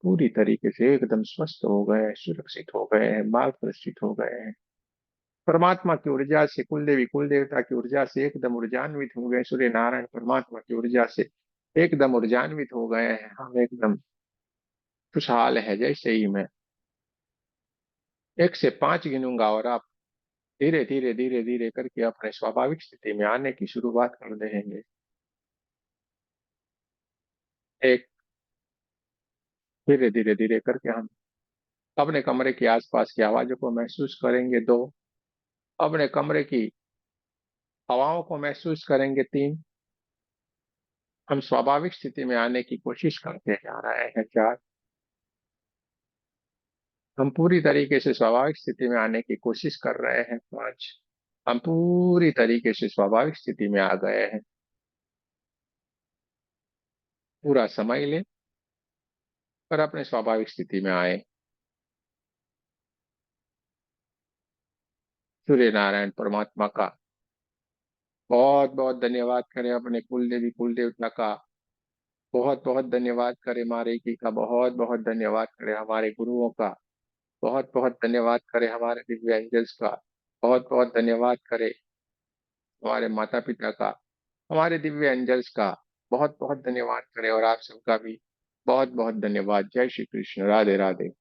पूरी तरीके से एकदम स्वस्थ हो गए हैं, सुरक्षित हो गए हैं, मार्गदर्शित हो गए हैं। परमात्मा की ऊर्जा से, कुल देवी कुल देवता की ऊर्जा से एकदम ऊर्जान्वित हो गए। सूर्य नारायण परमात्मा की ऊर्जा से एकदम ऊर्जान्वित हो गए हैं। हम एकदम खुशहाल है। जैसे ही मैं 1 से 5 गिनूंगा, और आप धीरे धीरे धीरे धीरे करके अपने स्वाभाविक स्थिति में आने की शुरुआत कर देंगे। एक, धीरे धीरे धीरे करके हम अपने कमरे के आसपास की आवाजों को महसूस करेंगे। 2, अपने कमरे की हवाओं को महसूस करेंगे। 3, हम स्वाभाविक स्थिति में आने की कोशिश करते जा रहे हैं। 4, हम पूरी तरीके से स्वाभाविक स्थिति में आने की कोशिश कर रहे हैं। 5, हम पूरी तरीके से स्वाभाविक स्थिति में आ गए हैं। पूरा समय लें और अपने स्वाभाविक स्थिति में आए। सूर्य नारायण परमात्मा का बहुत बहुत धन्यवाद करें, अपने कुल देवी कुल देवता का बहुत बहुत धन्यवाद करें, माँ रेकी का बहुत बहुत धन्यवाद करें, हमारे गुरुओं का बहुत बहुत धन्यवाद करें, हमारे दिव्य एंजल्स का बहुत बहुत धन्यवाद करें, हमारे माता पिता का, हमारे दिव्य एंजल्स का बहुत बहुत धन्यवाद करें, और आप सबका भी बहुत बहुत धन्यवाद। जय श्री कृष्ण, राधे राधे।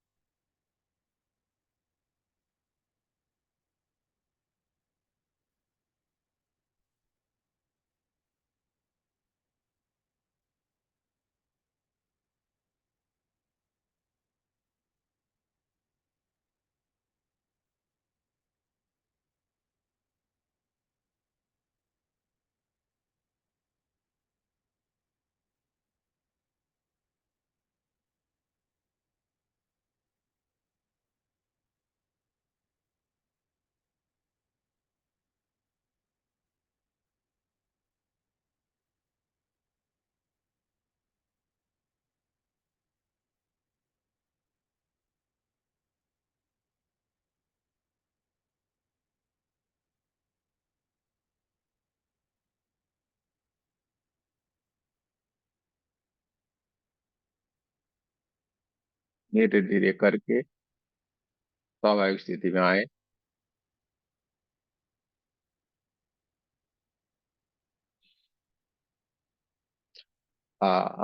धीरे धीरे करके स्वाभाविक स्थिति में आए।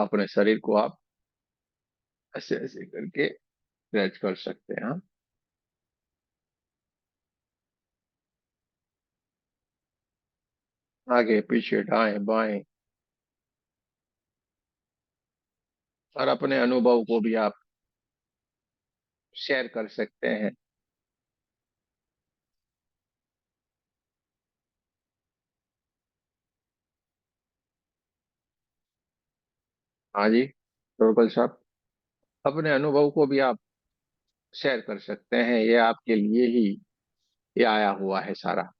अपने शरीर को आप ऐसे ऐसे करके स्ट्रेच कर सकते हैं। हाँ, आगे पीछे दाएं बाएं, और अपने अनुभव को भी आप शेयर कर सकते हैं। हाँ जी, प्रोकल साहब, अपने अनुभव को भी आप शेयर कर सकते हैं, ये आपके लिए ही ये आया हुआ है सारा।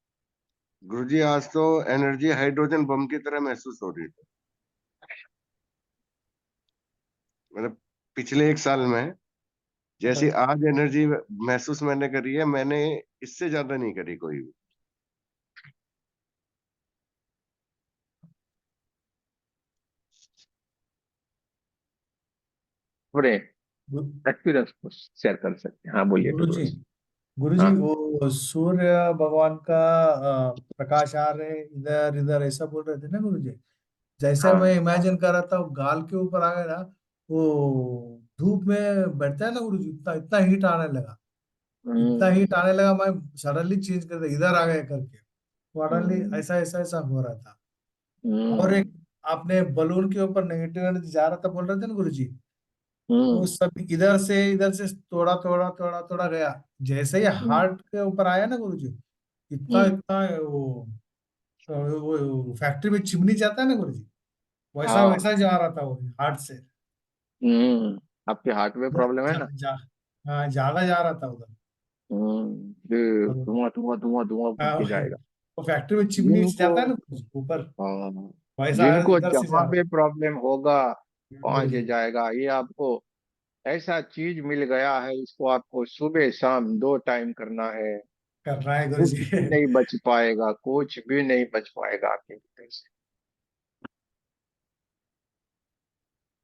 गुरुजी आज तो एनर्जी हाइड्रोजन बम की तरह महसूस हो रही थी। मतलब पिछले एक साल में जैसी आज एनर्जी महसूस मैंने करी है, मैंने इससे ज्यादा नहीं करी कोई भी। अपने गु- एक्सपीरियंस को शेयर कर सकते हैं। हाँ बोलिए गुरुजी डॉक्टर साहब। गुरुजी, हाँ। वो सूर्य भगवान का प्रकाश आ रहे इधर इधर ऐसा बोल रहे थे ना गुरुजी। जैसे हाँ। मैं इमेजिन कर रहा था वो गाल के ऊपर आ गया ना, वो धूप में बैठता है ना गुरुजी, इतना इतना हीट आने लगा। इतना हम्म। हीट आने लगा, मैं सडनली चेंज कर दिया, इधर आ गया करके। सडनली हम्म। ऐसा ऐसा ऐसा हो रहा था। और हम्म। एक, आपने बलून के ऊपर नेगेटिव एनर्जी जा रहा था बोल रहे थे ना गुरुजी, वो हम्म। सब इधर से थोड़ा थोड़ा थोड़ा थोड़ा गया। जैसे ही हार्ट के ऊपर आया ना गुरुजी, इतना हम्म। इतना वो फैक्ट्री में चिमनी जाता है ना गुरुजी, वैसा हाँ। वैसा जा रहा था वो हार्ट से। आपके हार्ट में ज- प्रॉब्लम है जा, ना। जा, हाँ, ज्यादा जा रहा था उधर। ये और धुआं धुआं धुआं धुआं उड़ हाँ, के जाएगा। वो फैक्ट्री में चिमनी जिनको जाता है ना गुरुजी ऊपर, हाँ, वैसा जिनको इधर से जा जहां रहा पे प्रॉब्लम होगा था वहां से गुरुजी। जाएगा। ये आपको ऐसा चीज मिल गया है, इसको आपको सुबह शाम 2 टाइम करना है। कर रहा है कुछ गुरुजी। भी नहीं बच पाएगा, कुछ भी नहीं बच पाएगा आपके भीतर से।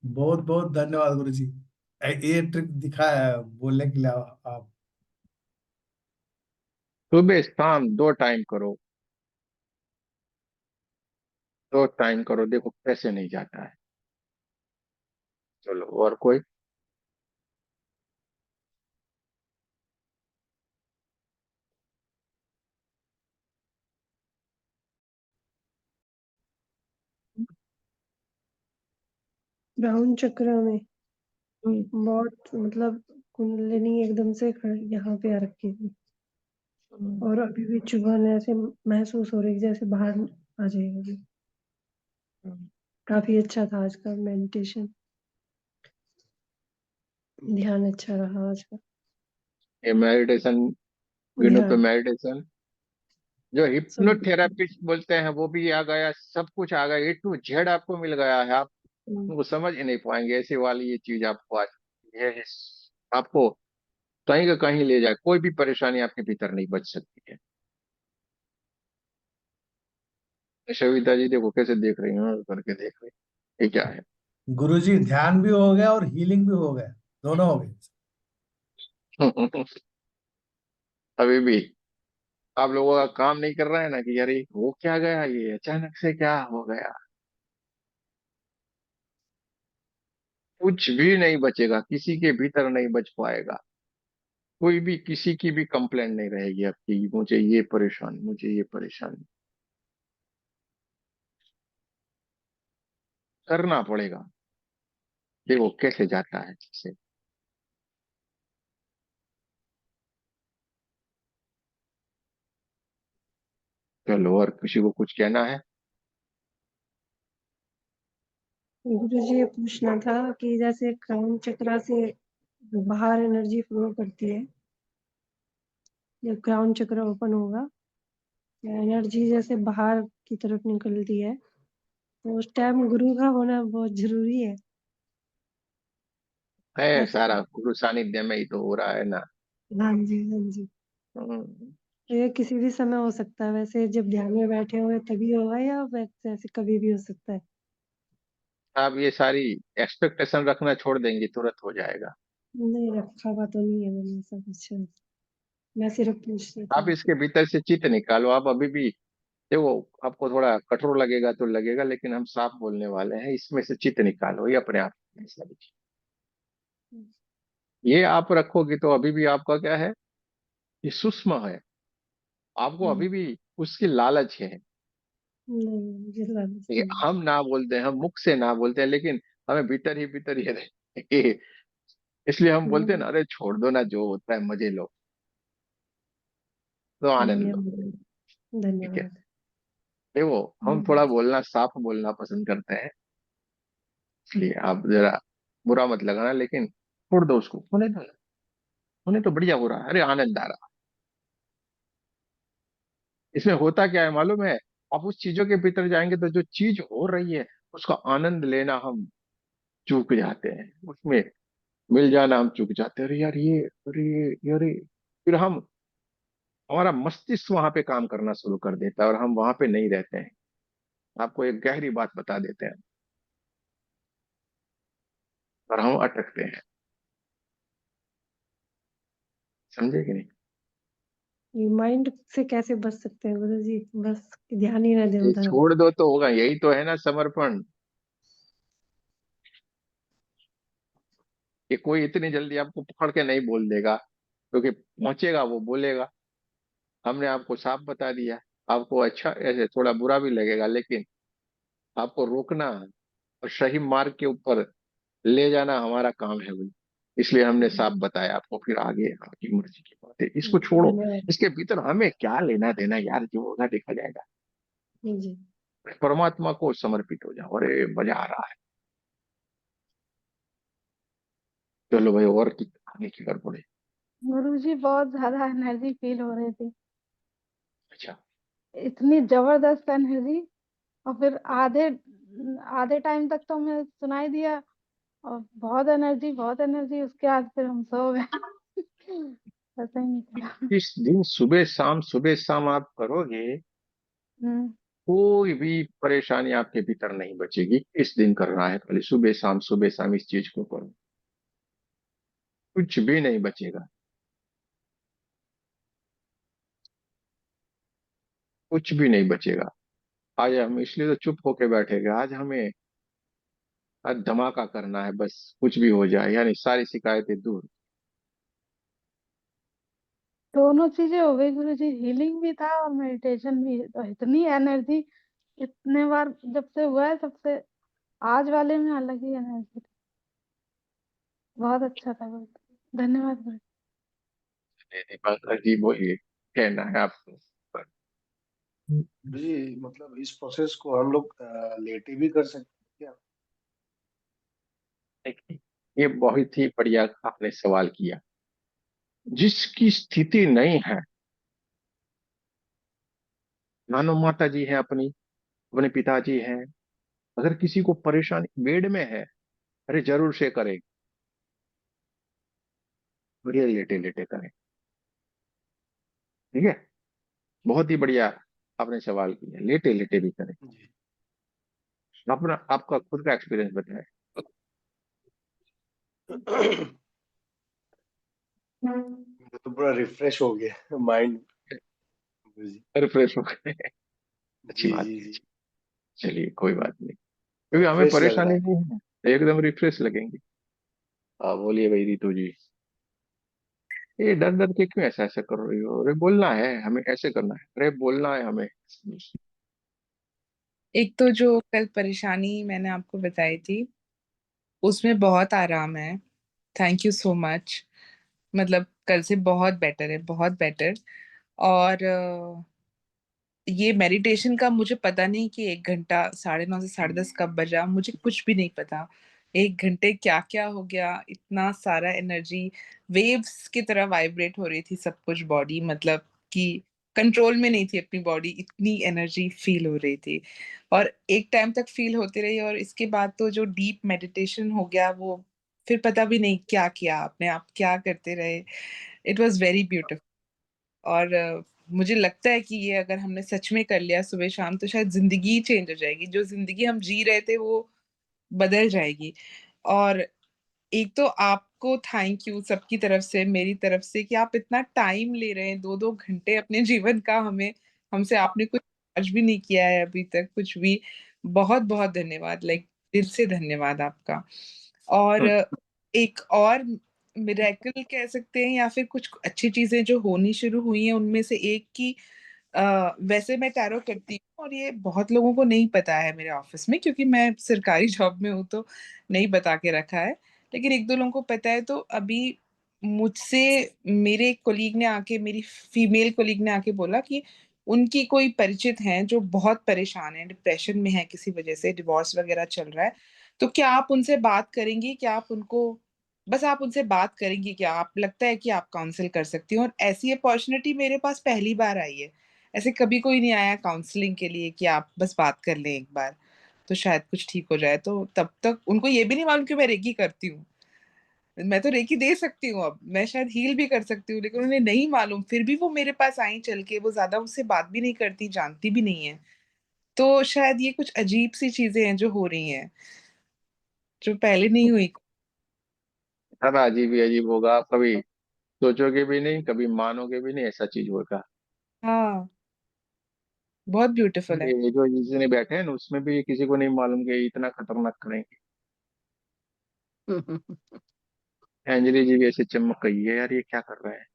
बहुत बहुत धन्यवाद गुरुजी, ये ट्रिक दिखाया बोलने के लिए आप। सुबह शाम 2 टाइम करो, 2 टाइम करो, देखो कैसे नहीं जाता है। चलो, और कोई। ब्राउन चक्र में हम्म। बहुत मतलब कुंडलिनी एकदम से यहाँ पे आ रखी थी, हम्म। और अभी भी चुभन ऐसे महसूस हो रही है जैसे बाहर आ जाएगी। काफी अच्छा था आज का मेडिटेशन, ध्यान अच्छा रहा आज का। ये मेडिटेशन, गिनो पे ध्यान मेडिटेशन, जो सब। हिप्नोथेरापिस्ट बोलते हैं वो भी आ गया, सब कुछ आ गया, A to Z आपको मिल गया है। आप उनको समझ ही नहीं पाएंगे, ऐसे वाली ये चीज आपको आज, ये आपको कहीं का कहीं ले जाए, कोई भी परेशानी आपके भीतर नहीं बच सकती है। सविता जी देखो कैसे देख रही हूँ, करके देख रही, ये क्या है। गुरुजी ध्यान भी हो गया और हीलिंग भी हो गया, दोनों हो गए। अभी भी आप लोगों का काम नहीं कर रहा है ना कि यार ये हो क्या गया, ये अचानक से क्या हो गया। कुछ भी नहीं बचेगा, किसी के भीतर नहीं बच पाएगा। कोई भी किसी की भी कंप्लेंट नहीं रहेगी आपकी, मुझे ये परेशानी, मुझे ये परेशानी। करना पड़ेगा, देखो कैसे जाता है से। चलो, और किसी को कुछ कहना है। गुरु जी ये पूछना था कि जैसे क्राउन चक्रा से बाहर एनर्जी फ्लो करती है, जब क्राउन चक्र ओपन होगा एनर्जी जैसे बाहर की तरफ निकलती है, तो उस टाइम गुरु का होना बहुत जरूरी है। है ऐसा, सारा गुरु सानिध्य में ही तो हो रहा है ना। हाँ जी हाँ जी। हम्म। तो ये किसी भी समय हो सकता है, वैसे जब ध्यान में बैठे हुए तभी होगा या वैसे ऐसे कभी भी हो सकता है। आप ये सारी एक्सपेक्टेशन रखना छोड़ देंगे, तुरंत हो जाएगा। नहीं, रखा हुआ तो नहीं है मैंने ऐसा कुछ। मैं सिर्फ पूछ रही आप थी। इसके भीतर से चित निकालो। आप अभी भी देखो, आपको थोड़ा कठोर लगेगा तो लगेगा, लेकिन हम साफ बोलने वाले हैं। इसमें से चित निकालो, ये अपने आप में सारी चीज़। ये आप रखोगे तो अभी भी आपका क्या है, ये सूक्ष्म है। आपको अभी भी उसकी लालच है। नहीं, मुझे लालच ये नहीं है। हम ना बोलते हैं, हम मुख से ना बोलते हैं, लेकिन हमें भीतर ही रहे। इसलिए हम बोलते हैं ना, नहीं, अरे छोड़ दो ना, जो होता है मजे लो, तो आनंद लो। धन्यवाद। ठीक है, धन्यवाद। देखो हम हम्म, थोड़ा बोलना, साफ बोलना पसंद करते हैं, इसलिए आप जरा बुरा मत लगाना, लेकिन छोड़ दो उसको, होने दो। होने तो बढ़िया हो रहा है, अरे आनंद आ रहा है। इसमें होता क्या है मालूम है, आप उस चीजों के भीतर जाएंगे तो जो चीज हो रही है उसका आनंद लेना हम चूक जाते हैं। उसमें मिल जाना हम चूक जाते हैं। अरे यार ये, अरे ये, अरे, फिर हम, हमारा मस्तिष्क वहां पे काम करना शुरू कर देता है और हम वहां पे नहीं रहते हैं। आपको एक गहरी बात बता देते हैं और हम अटकते हैं। समझे कि नहीं? ये माइंड से कैसे बच सकते हैं गुरु जी? बस ध्यान ही ना दे ये उधर। छोड़ दो तो होगा, यही तो है ना समर्पण। कि कोई इतनी जल्दी आपको पकड़ के नहीं बोल देगा, क्योंकि पहुंचेगा वो बोलेगा। हमने आपको साफ बता दिया। आपको अच्छा, ऐसे थोड़ा बुरा भी लगेगा, लेकिन आपको रोकना और सही मार्ग के ऊपर ले जाना हमारा काम है भाई। इसलिए हमने साफ बताया आपको। फिर आगे आपकी मर्जी की बात है, इसको छोड़ो। धन्यवाद इसके भीतर हमें क्या लेना देना यार, जो होगा देखा जाएगा। जी। परमात्मा को समर्पित हो जाओ। अरे मजा आ रहा है। चलो भाई, और आगे की गड़बड़े। गुरु जी बहुत ज्यादा एनर्जी फील हो रही थी, अच्छा, इतनी जबरदस्त एनर्जी। और फिर आधे आधे टाइम तक तो हमें सुनाई दिया और बहुत एनर्जी, बहुत एनर्जी। उसके बाद फिर हम सो गए। पता ही नहीं चला। इस दिन सुबह शाम आप करोगे, हम्म। कोई भी परेशानी आपके भीतर नहीं बचेगी। इस दिन करना है, खाली सुबह शाम इस चीज को करो, कुछ भी नहीं बचेगा। कुछ भी नहीं बचेगा। आज हम इसलिए तो चुप होके बैठे गए। आज हमें, आज धमाका करना है बस, कुछ भी हो जाए, यानी सारी शिकायतें दूर। दोनों चीजें हो गई गुरु जी, हीलिंग भी था और मेडिटेशन भी। तो इतनी एनर्जी इतने बार जब से हुआ है, सबसे आज वाले में अलग ही एनर्जी थी। बहुत अच्छा था गुरु जी। धन्यवाद गुरु बस अजीब वही कहना है आपको। जी, मतलब इस प्रोसेस को हम लोग लेटे भी कर सकते हैं क्या? देखिए, ये बहुत ही बढ़िया आपने सवाल किया। जिसकी स्थिति नहीं है, मानो माता जी है अपनी, अपने पिताजी हैं, अगर किसी को परेशानी बेड में है, अरे जरूर से करें, बढ़िया लेटे लेटे करें। ठीक है, बहुत ही बढ़िया आपने सवाल किया, लेटे लेटे भी करें। जी। अपना, आपका खुद का एक्सपीरियंस बताएं। मैं तो पूरा रिफ्रेश हो गया माइंड। जी रिफ्रेश हो गए? अच्छी जी बात जी है। जी। चलिए कोई बात नहीं, क्योंकि हमें फ्रेश लग रहा परेशानी है। नहीं है, एकदम रिफ्रेश लगेंगे। हाँ बोलिए भाई रितु जी। ये डर डर के क्यों ऐसा ऐसा कर रही हो? अरे बोलना है हमें, ऐसे करना है, अरे बोलना है हमें। एक तो जो कल परेशानी मैंने आपको बताई थी, उसमें बहुत आराम है। Thank you so much. मतलब कल से बहुत बेटर है, बहुत बेटर। और ये मेडिटेशन का मुझे पता नहीं कि 1 घंटा, 9:30 से 10:30 कब बजा, मुझे कुछ भी नहीं पता। 1 घंटे क्या क्या हो गया, इतना सारा एनर्जी वेव्स की तरह वाइब्रेट हो रही थी सब कुछ बॉडी, मतलब कि कंट्रोल में नहीं थी अपनी बॉडी, इतनी एनर्जी फील हो रही थी। और एक टाइम तक फील होती रही, और इसके बाद तो जो डीप मेडिटेशन हो गया वो, फिर पता भी नहीं क्या किया, अपने आप क्या करते रहे। It was very beautiful. और मुझे लगता है कि ये अगर हमने सच में कर लिया सुबह शाम, तो शायद जिंदगी चेंज हो जाएगी। जो जिंदगी हम जी रहे थे वो बदल जाएगी। और एक तो आपको थैंक यू सबकी तरफ से, मेरी तरफ से, कि आप इतना टाइम ले रहे हैं, 2-2 घंटे अपने जीवन का हमें हमसे आपने कुछ चार्ज भी नहीं किया है अभी तक कुछ भी। बहुत बहुत धन्यवाद, लाइक दिल से धन्यवाद आपका। और एक और मिरेकल कह सकते हैं या फिर कुछ अच्छी चीजें जो होनी शुरू हुई हैं उनमें से एक की वैसे मैं टैरो करती हूँ और ये बहुत लोगों को नहीं पता है मेरे ऑफिस में, क्योंकि मैं सरकारी जॉब में हूँ तो नहीं बता के रखा है, लेकिन 1-2 लोगों को पता है। तो अभी मुझसे मेरे कोलीग ने आके, मेरी फीमेल कोलीग ने आके बोला कि उनकी कोई परिचित हैं जो बहुत परेशान है, डिप्रेशन में है, किसी वजह से डिवोर्स वगैरह चल रहा है। तो क्या आप उनसे बात करेंगी? क्या आप उनको बस आप उनसे बात करेंगी क्या? आप लगता है कि आप काउंसिल कर सकती हो? और ऐसी अपॉर्चुनिटी मेरे पास पहली बार आई है। ऐसे कभी कोई नहीं आया काउंसलिंग के लिए कि आप बस बात कर लें एक बार, तो शायद कुछ ठीक हो जाए। तो तब तक उनको ये भी नहीं मालूम कि मैं रेकी करती हूँ। मैं तो रेकी दे सकती हूँ अब, मैं शायद हील भी कर सकती हूँ, लेकिन उन्हें नहीं मालूम, फिर भी वो मेरे पास आई चल के, वो ज़्यादा मुझसे बात भी नहीं करती, जानती भी नहीं है। तो शायद ये कुछ अजीब-सी चीज़ें हैं जो हो रही हैं, जो पहले नहीं हुई। सारा अजीब ही अजीब होगा, कभी सोचोगे भी नहीं, कभी मानोगे भी नहीं, ऐसा चीज होगा। हाँ, बहुत ब्यूटीफुल है। ये जो जितने बैठे हैं ना, उसमें भी किसी को नहीं मालूम कि इतना खतरनाक करेंगे। अंजलि जी भी ऐसे चमक गई है, यार ये क्या कर रहा है।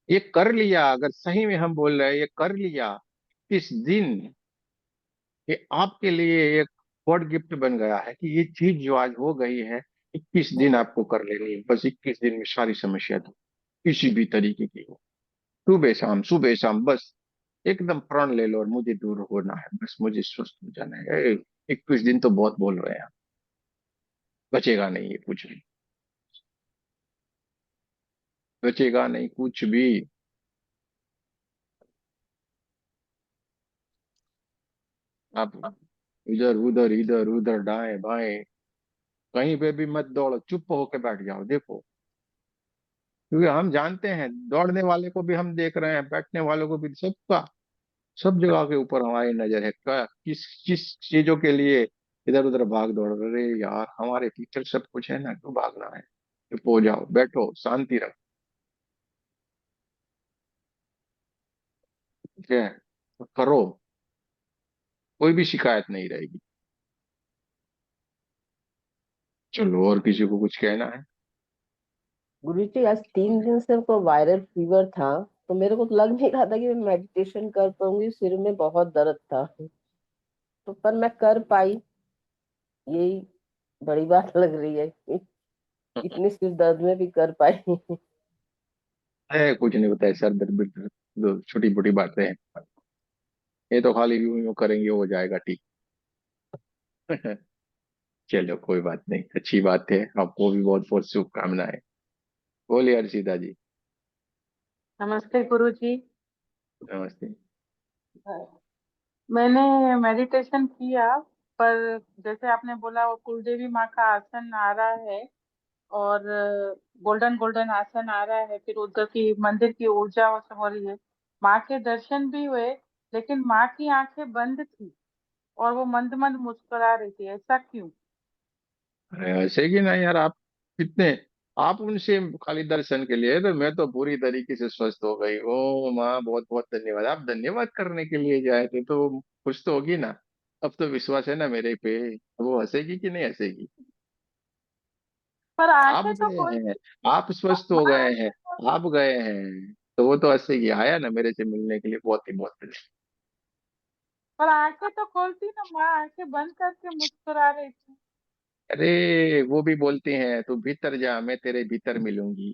ये कर लिया, अगर सही में हम बोल रहे हैं, ये कर लिया इस दिन, ये आपके लिए एक गॉड गिफ्ट बन गया है कि ये चीज जो आज हो गई है, 21 दिन आपको कर लेनी है। बस 21 दिन में सारी समस्या दूर, किसी भी तरीके की हो। सुबह शाम बस एकदम प्रण ले लो और मुझे दूर होना है, बस मुझे स्वस्थ हो जाना है। 21 दिन तो बहुत बोल रहे हैं, बचेगा नहीं ये कुछ भी, बचेगा नहीं कुछ भी। आप इधर उधर इधर उधर दाएं बाएं कहीं पे भी मत दौड़ो, चुप होके बैठ जाओ, देखो। क्योंकि हम जानते हैं, दौड़ने वाले को भी हम देख रहे हैं, बैठने वालों को भी, सबका सब जगह के ऊपर हमारी नजर है। क्या किस किस चीजों के लिए इधर उधर भाग दौड़ रहे यार, हमारे भीतर सब कुछ है ना, क्यों भागना है। चुप हो जाओ, बैठो, शांति रखो, ठीक है, तो करो, कोई भी शिकायत नहीं रहेगी। चलो, और किसी को कुछ कहना है? गुरुजी आज 3 दिन से हमको वायरल फीवर था, तो मेरे को तो लग नहीं रहा था कि मैं मेडिटेशन कर पाऊंगी, सिर में बहुत दर्द था। तो पर मैं कर पाई, यही बड़ी बात लग रही है कि इतने सिर दर्द में भी कर पाई। है कुछ नहीं होता है, सर दर्द बिर्द दर्द, दो छोटी मोटी बातें हैं, ये तो खाली यूं यूं करेंगे हो जाएगा ठीक। चलो कोई बात नहीं, अच्छी बात है, आपको भी बहुत बहुत शुभकामनाएं। बोलिए हर्षिता जी। नमस्ते गुरुजी। नमस्ते। मैंने मेडिटेशन किया, पर जैसे आपने बोला वो कुलदेवी माँ का आसन आ रहा है और गोल्डन गोल्डन आसन आ रहा है, फिर उधर की मंदिर की ऊर्जा हो रही है। माँ के दर्शन भी हुए, लेकिन माँ की आंखें बंद थी और वो मंद मंद मुस्कुरा रही थी, ऐसा क्यों? अरे ऐसे कि ना यार, आप कितने, आप उनसे खाली दर्शन के लिए, तो मैं तो पूरी तरीके से स्वस्थ हो गई। ओ माँ, बहुत बहुत धन्यवाद। आप धन्यवाद करने के लिए जाए थे तो कुछ तो होगी ना। अब तो विश्वास है ना मेरे पे, वो हंसेगी कि नहीं हंसेगी। पर आप आंखें तो गए खोल, हैं, आप स्वस्थ हो माँ गए आंखें हैं, खोल, आप गए हैं, तो वो तो हंसेगी। आया ना मेरे से मिलने के लिए, बहुत ही बहुत धन्यवाद। पर आंखें तो खोलती ना, माँ आंखें बंद करके मुस्कुरा रही थी। अरे वो भी बोलती हैं, तू भीतर जा, मैं तेरे भीतर मिलूंगी।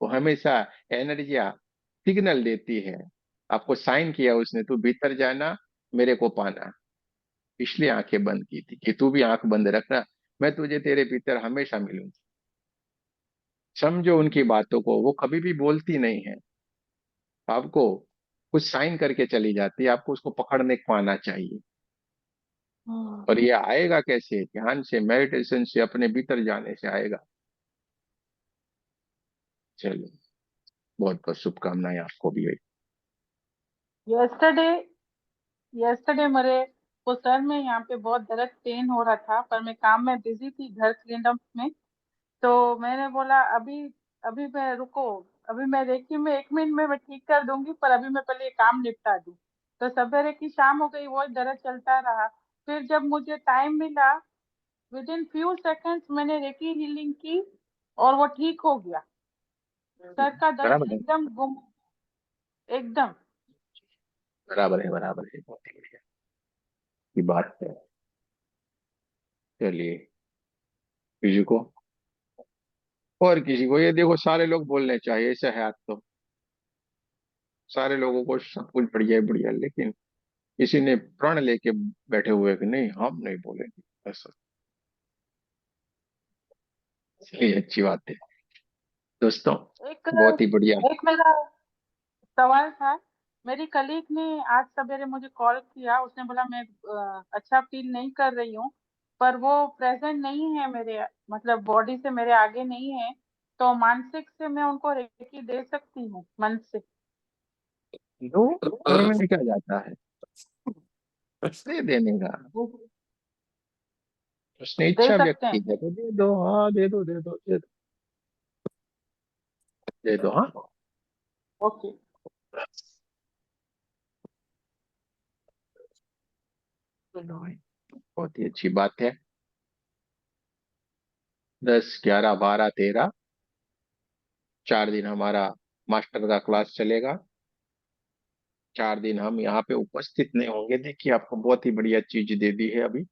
वो हमेशा एनर्जिया सिग्नल देती है, आपको साइन किया उसने, तू भीतर जाना, मेरे को पाना। इसलिए आंखें बंद की थी कि तू भी आंख बंद रखना, मैं तुझे तेरे भीतर हमेशा मिलूंगी। समझो उनकी बातों को, वो कभी भी बोलती नहीं है, आपको कुछ साइन करके चली जाती है, आपको उसको पकड़ने को आना चाहिए। और ये आएगा कैसे? ध्यान से, मेडिटेशन से, अपने भीतर जाने से आएगा। चलो, बहुत बहुत शुभकामनाएं आपको भी। यस्टरडे यस्टरडे मेरे वो सर में यहाँ पे बहुत दर्द पेन हो रहा था, पर मैं काम में बिजी थी, घर क्लीन अप में। तो मैंने बोला अभी अभी मैं रुको, अभी मैं देखी, मैं 1 मिनट में मैं ठीक कर दूंगी, पर अभी मैं पहले ये काम निपटा दूं। तो सवेरे की शाम हो गई, वो दर्द चलता रहा। फिर जब मुझे टाइम मिला, विद इन फ्यू सेकेंड्स मैंने रेकी हीलिंग की और वो ठीक हो गया। सर का दर्द बराबर है, एकदम गुम, एकदम। बराबर है, बराबर है, बहुत ही बढ़िया की बात है। चलिए, किसी को और किसी को, ये देखो सारे लोग बोलने चाहिए, ऐसा है आज तो सारे लोगों को सब कुछ बढ़िया है बढ़िया, लेकिन किसी ने प्रण लेके बैठे हुए हैं कि नहीं हम नहीं बोलेंगे ऐसा। चलिए, अच्छी बात है दोस्तों, एक बहुत ही बढ़िया। एक मेरा सवाल था। मेरी कलीग ने आज सवेरे मुझे कॉल किया, उसने बोला मैं अच्छा फील नहीं कर रही हूँ, पर वो प्रेजेंट नहीं है मेरे, मतलब बॉडी से मेरे आगे नहीं है। तो मानसिक से मैं उनको रेकी दे सकती हूँ, मन से? दो, में क्या जाता है, दे देने का, उसने दे इच्छा व्यक्त सकते की हैं? है तो दे दो, हाँ दे दो, दे दो, दे दो, दे दो, हाँ। ओके। बहुत ही अच्छी बात है। 10, 11, 12, 13, 4 दिन हमारा मास्टर का क्लास चलेगा। 4 दिन हम यहाँ पे उपस्थित नहीं होंगे। देखिए, आपको बहुत ही बढ़िया चीज दे दी है अभी,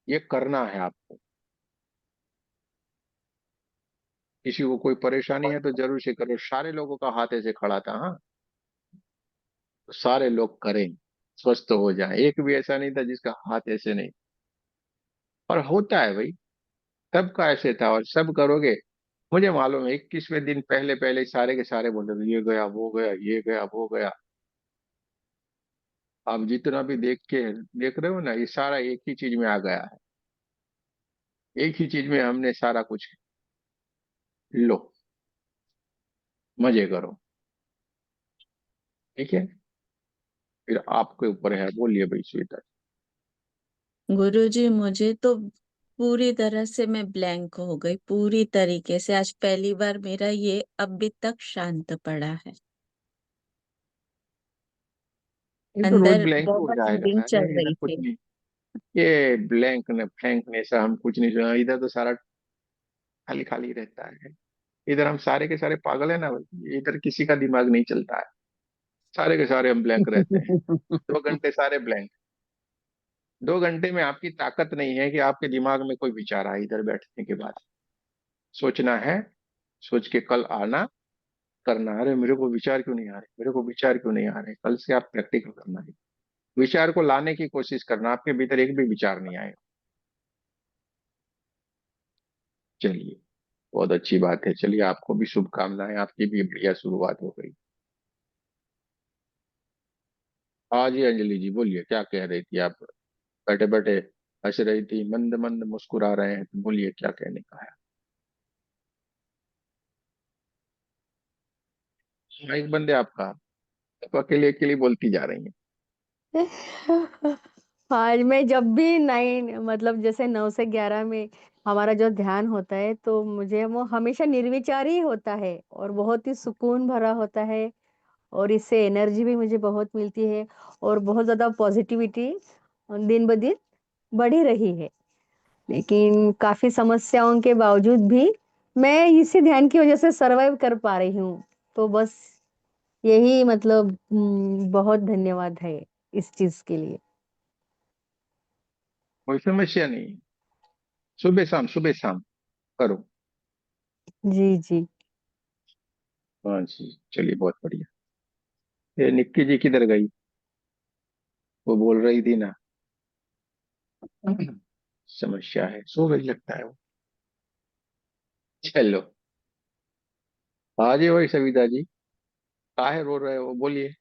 ये करना है आपको। किसी को कोई परेशानी है तो जरूर से करो, सारे लोगों का हाथ ऐसे खड़ा था, हाँ, तो सारे लोग करें, स्वस्थ हो जाए। एक भी ऐसा नहीं था जिसका हाथ ऐसे नहीं, और होता है भाई, सबका ऐसे था और सब करोगे। मुझे मालूम है 21वें दिन पहले पहले सारे के सारे बोलोगे ये गया वो गया ये गया वो गया। आप जितना भी देख रहे हो ना, ये सारा एक ही चीज में आ गया है, एक ही चीज में हमने सारा कुछ। लो, मजे करो, ठीक है। फिर आपके ऊपर है, बोलिए भाई श्वेता। गुरुजी, मुझे तो पूरी तरह से मैं ब्लैंक हो गई, पूरी तरीके से। आज पहली बार मेरा ये अभी तक शांत पड़ा है। ये तो रोज अंदर ब्लैंक हो बहुत जाएगा, हीलिंग चल इधर रही कुछ थी। नहीं। ये ब्लैंक ने फ्लैंक ने ऐसा हम कुछ नहीं सुना, इधर तो सारा खाली खाली रहता है। इधर हम सारे के सारे पागल है ना भाई, इधर किसी का दिमाग नहीं चलता है, सारे के सारे हम ब्लैंक रहते हैं। 2 घंटे सारे ब्लैंक। 2 घंटे में आपकी ताकत नहीं है कि आपके दिमाग में कोई विचार आए इधर बैठने के बाद। सोचना है, सोच के कल आना, करना। अरे मेरे को विचार क्यों नहीं आ रहे, मेरे को विचार क्यों नहीं आ रहे, कल से आप प्रैक्टिकल करना है, विचार को लाने की कोशिश करना, आपके भीतर एक भी विचार नहीं आएगा। चलिए, बहुत अच्छी बात है। चलिए, आपको भी शुभकामनाएं, आपकी भी बढ़िया शुरुआत हो गई। हाँ जी, अंजलि जी बोलिए, क्या कह रही थी आप? बैठे बैठे हंस रही थी, मंद मंद मुस्कुरा रहे हैं, तो बोलिए क्या कहने का है। माइक बंद है आपका, आप अकेले अकेले बोलती जा रही हैं। आज मैं जब भी 9 मतलब जैसे 9 से 11 में हमारा जो ध्यान होता है, तो मुझे वो हमेशा निर्विचार ही होता है और बहुत ही सुकून भरा होता है। और इससे एनर्जी भी मुझे बहुत मिलती है और बहुत ज्यादा पॉजिटिविटी दिन ब दिन बढ़ी रही है। लेकिन काफी समस्याओं के बावजूद भी मैं इसी ध्यान की वजह से सरवाइव कर पा रही हूँ। तो बस यही मतलब बहुत धन्यवाद है इस चीज के लिए। कोई समस्या नहीं है, सुबह शाम करो। जी जी। हाँ जी, चलिए बहुत बढ़िया। ये निक्की जी किधर गई? वो बोल रही थी ना, समस्या है, सो गई लगता है वो। चलो, हाँ जी वही सविता जी, काहे रो रहे हो, बोलिए।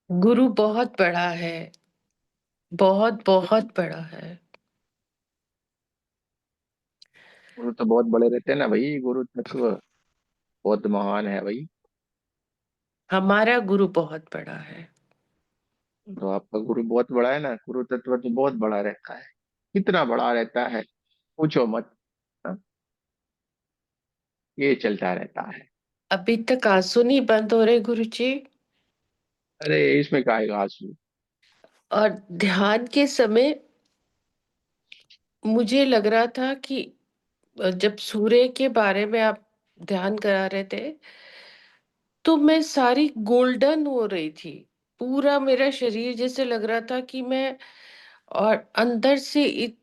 गुरु बहुत बड़ा है, बहुत बहुत बड़ा है। गुरु तो बहुत बड़े रहते हैं ना भाई, गुरु तत्व बहुत महान है भाई। हमारा गुरु बहुत बड़ा है। तो आपका गुरु बहुत बड़ा है ना, गुरु तत्व तो बहुत बड़ा रहता है, कितना बड़ा रहता है पूछो मत। हाँ, ये चलता रहता है। अभी तक आंसू नहीं बंद हो रहे गुरुजी। अरे इसमें क्या है आंसू। और ध्यान के समय मुझे लग रहा था कि जब सूर्य के बारे में आप ध्यान करा रहे थे तो मैं सारी गोल्डन हो रही थी। पूरा मेरा शरीर जैसे लग रहा था कि मैं, और अंदर से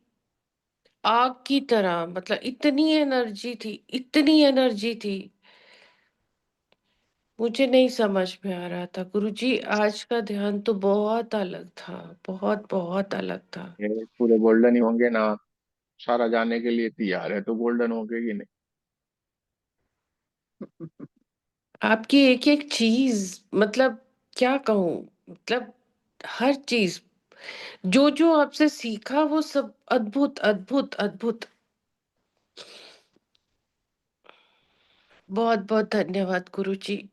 आग की तरह, मतलब इतनी एनर्जी थी, इतनी एनर्जी थी। मुझे नहीं समझ में आ रहा था गुरुजी, आज का ध्यान तो बहुत अलग था, बहुत बहुत अलग था। ये पूरे गोल्डन ही होंगे ना, सारा जाने के लिए तैयार है तो गोल्डन होंगे कि नहीं। आपकी एक एक चीज, मतलब क्या कहूँ, मतलब हर चीज जो जो आपसे सीखा वो सब अद्भुत अद्भुत अद्भुत। बहुत बहुत धन्यवाद गुरुजी,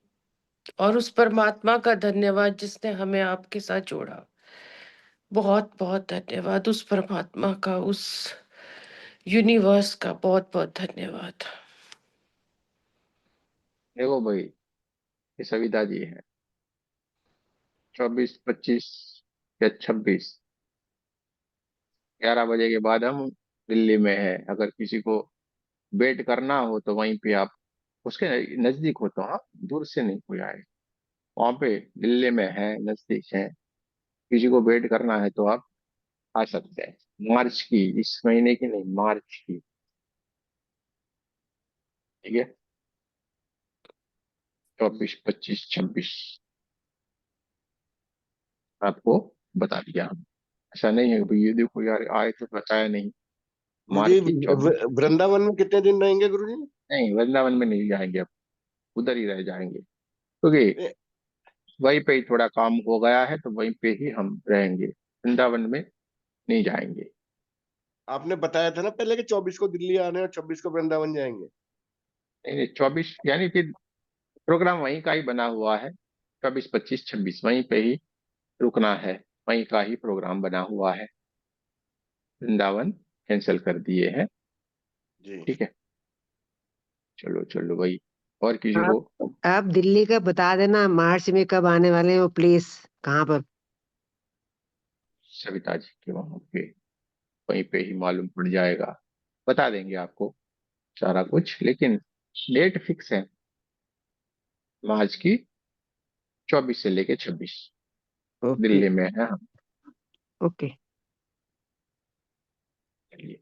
और उस परमात्मा का धन्यवाद जिसने हमें आपके साथ जोड़ा। बहुत बहुत धन्यवाद उस परमात्मा का, उस यूनिवर्स का, बहुत बहुत धन्यवाद। देखो भाई, ये सविता जी है, 24, 25 या 26, 11 बजे के बाद हम दिल्ली में है। अगर किसी को वेट करना हो तो वहीं पे आप उसके नजदीक हो तो, हाँ, दूर से नहीं कोई आए, वहां पे दिल्ली में है, नजदीक है। किसी को वेट करना है तो आप आ सकते हैं। मार्च की, इस महीने की नहीं, मार्च की। ठीक है, 24, 25, 26 आपको बता दिया हम। ऐसा नहीं है कि ये देखो यार आए तो बताया नहीं। गुरुजी मार्च की 24। वृंदावन में कितने दिन रहेंगे गुरुजी? नहीं, वृंदावन में नहीं जाएंगे अब, उधर ही रह जाएंगे, क्योंकि ए, वहीं पे ही थोड़ा काम हो गया है तो वहीं पे ही हम रहेंगे, वृंदावन में नहीं जाएंगे। आपने बताया था ना पहले कि 24 को दिल्ली आने और 26 को वृंदावन जाएंगे। नहीं नहीं, 24 यानी कि प्रोग्राम वहीं का ही बना हुआ है। 24, 25, 26 वहीं पे ही रुकना है, वहीं का ही प्रोग्राम बना हुआ है। वृंदावन कैंसिल कर दिए हैं। जी। ठीक है, चलो चलो भाई, और किसी आप को। आप दिल्ली का बता देना, मार्च में कब आने वाले हैं वो, प्लीज, कहाँ पर? सविता जी के वहां पे वहीं पे ही मालूम पड़ जाएगा, बता देंगे आपको सारा कुछ, लेकिन डेट फिक्स है मार्च की 24 से लेके 26 ओके। दिल्ली में है हम। ओके। चलिए,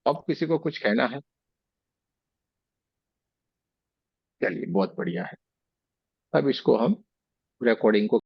अब किसी को कुछ कहना है? चलिए बहुत बढ़िया है। अब इसको हम रिकॉर्डिंग को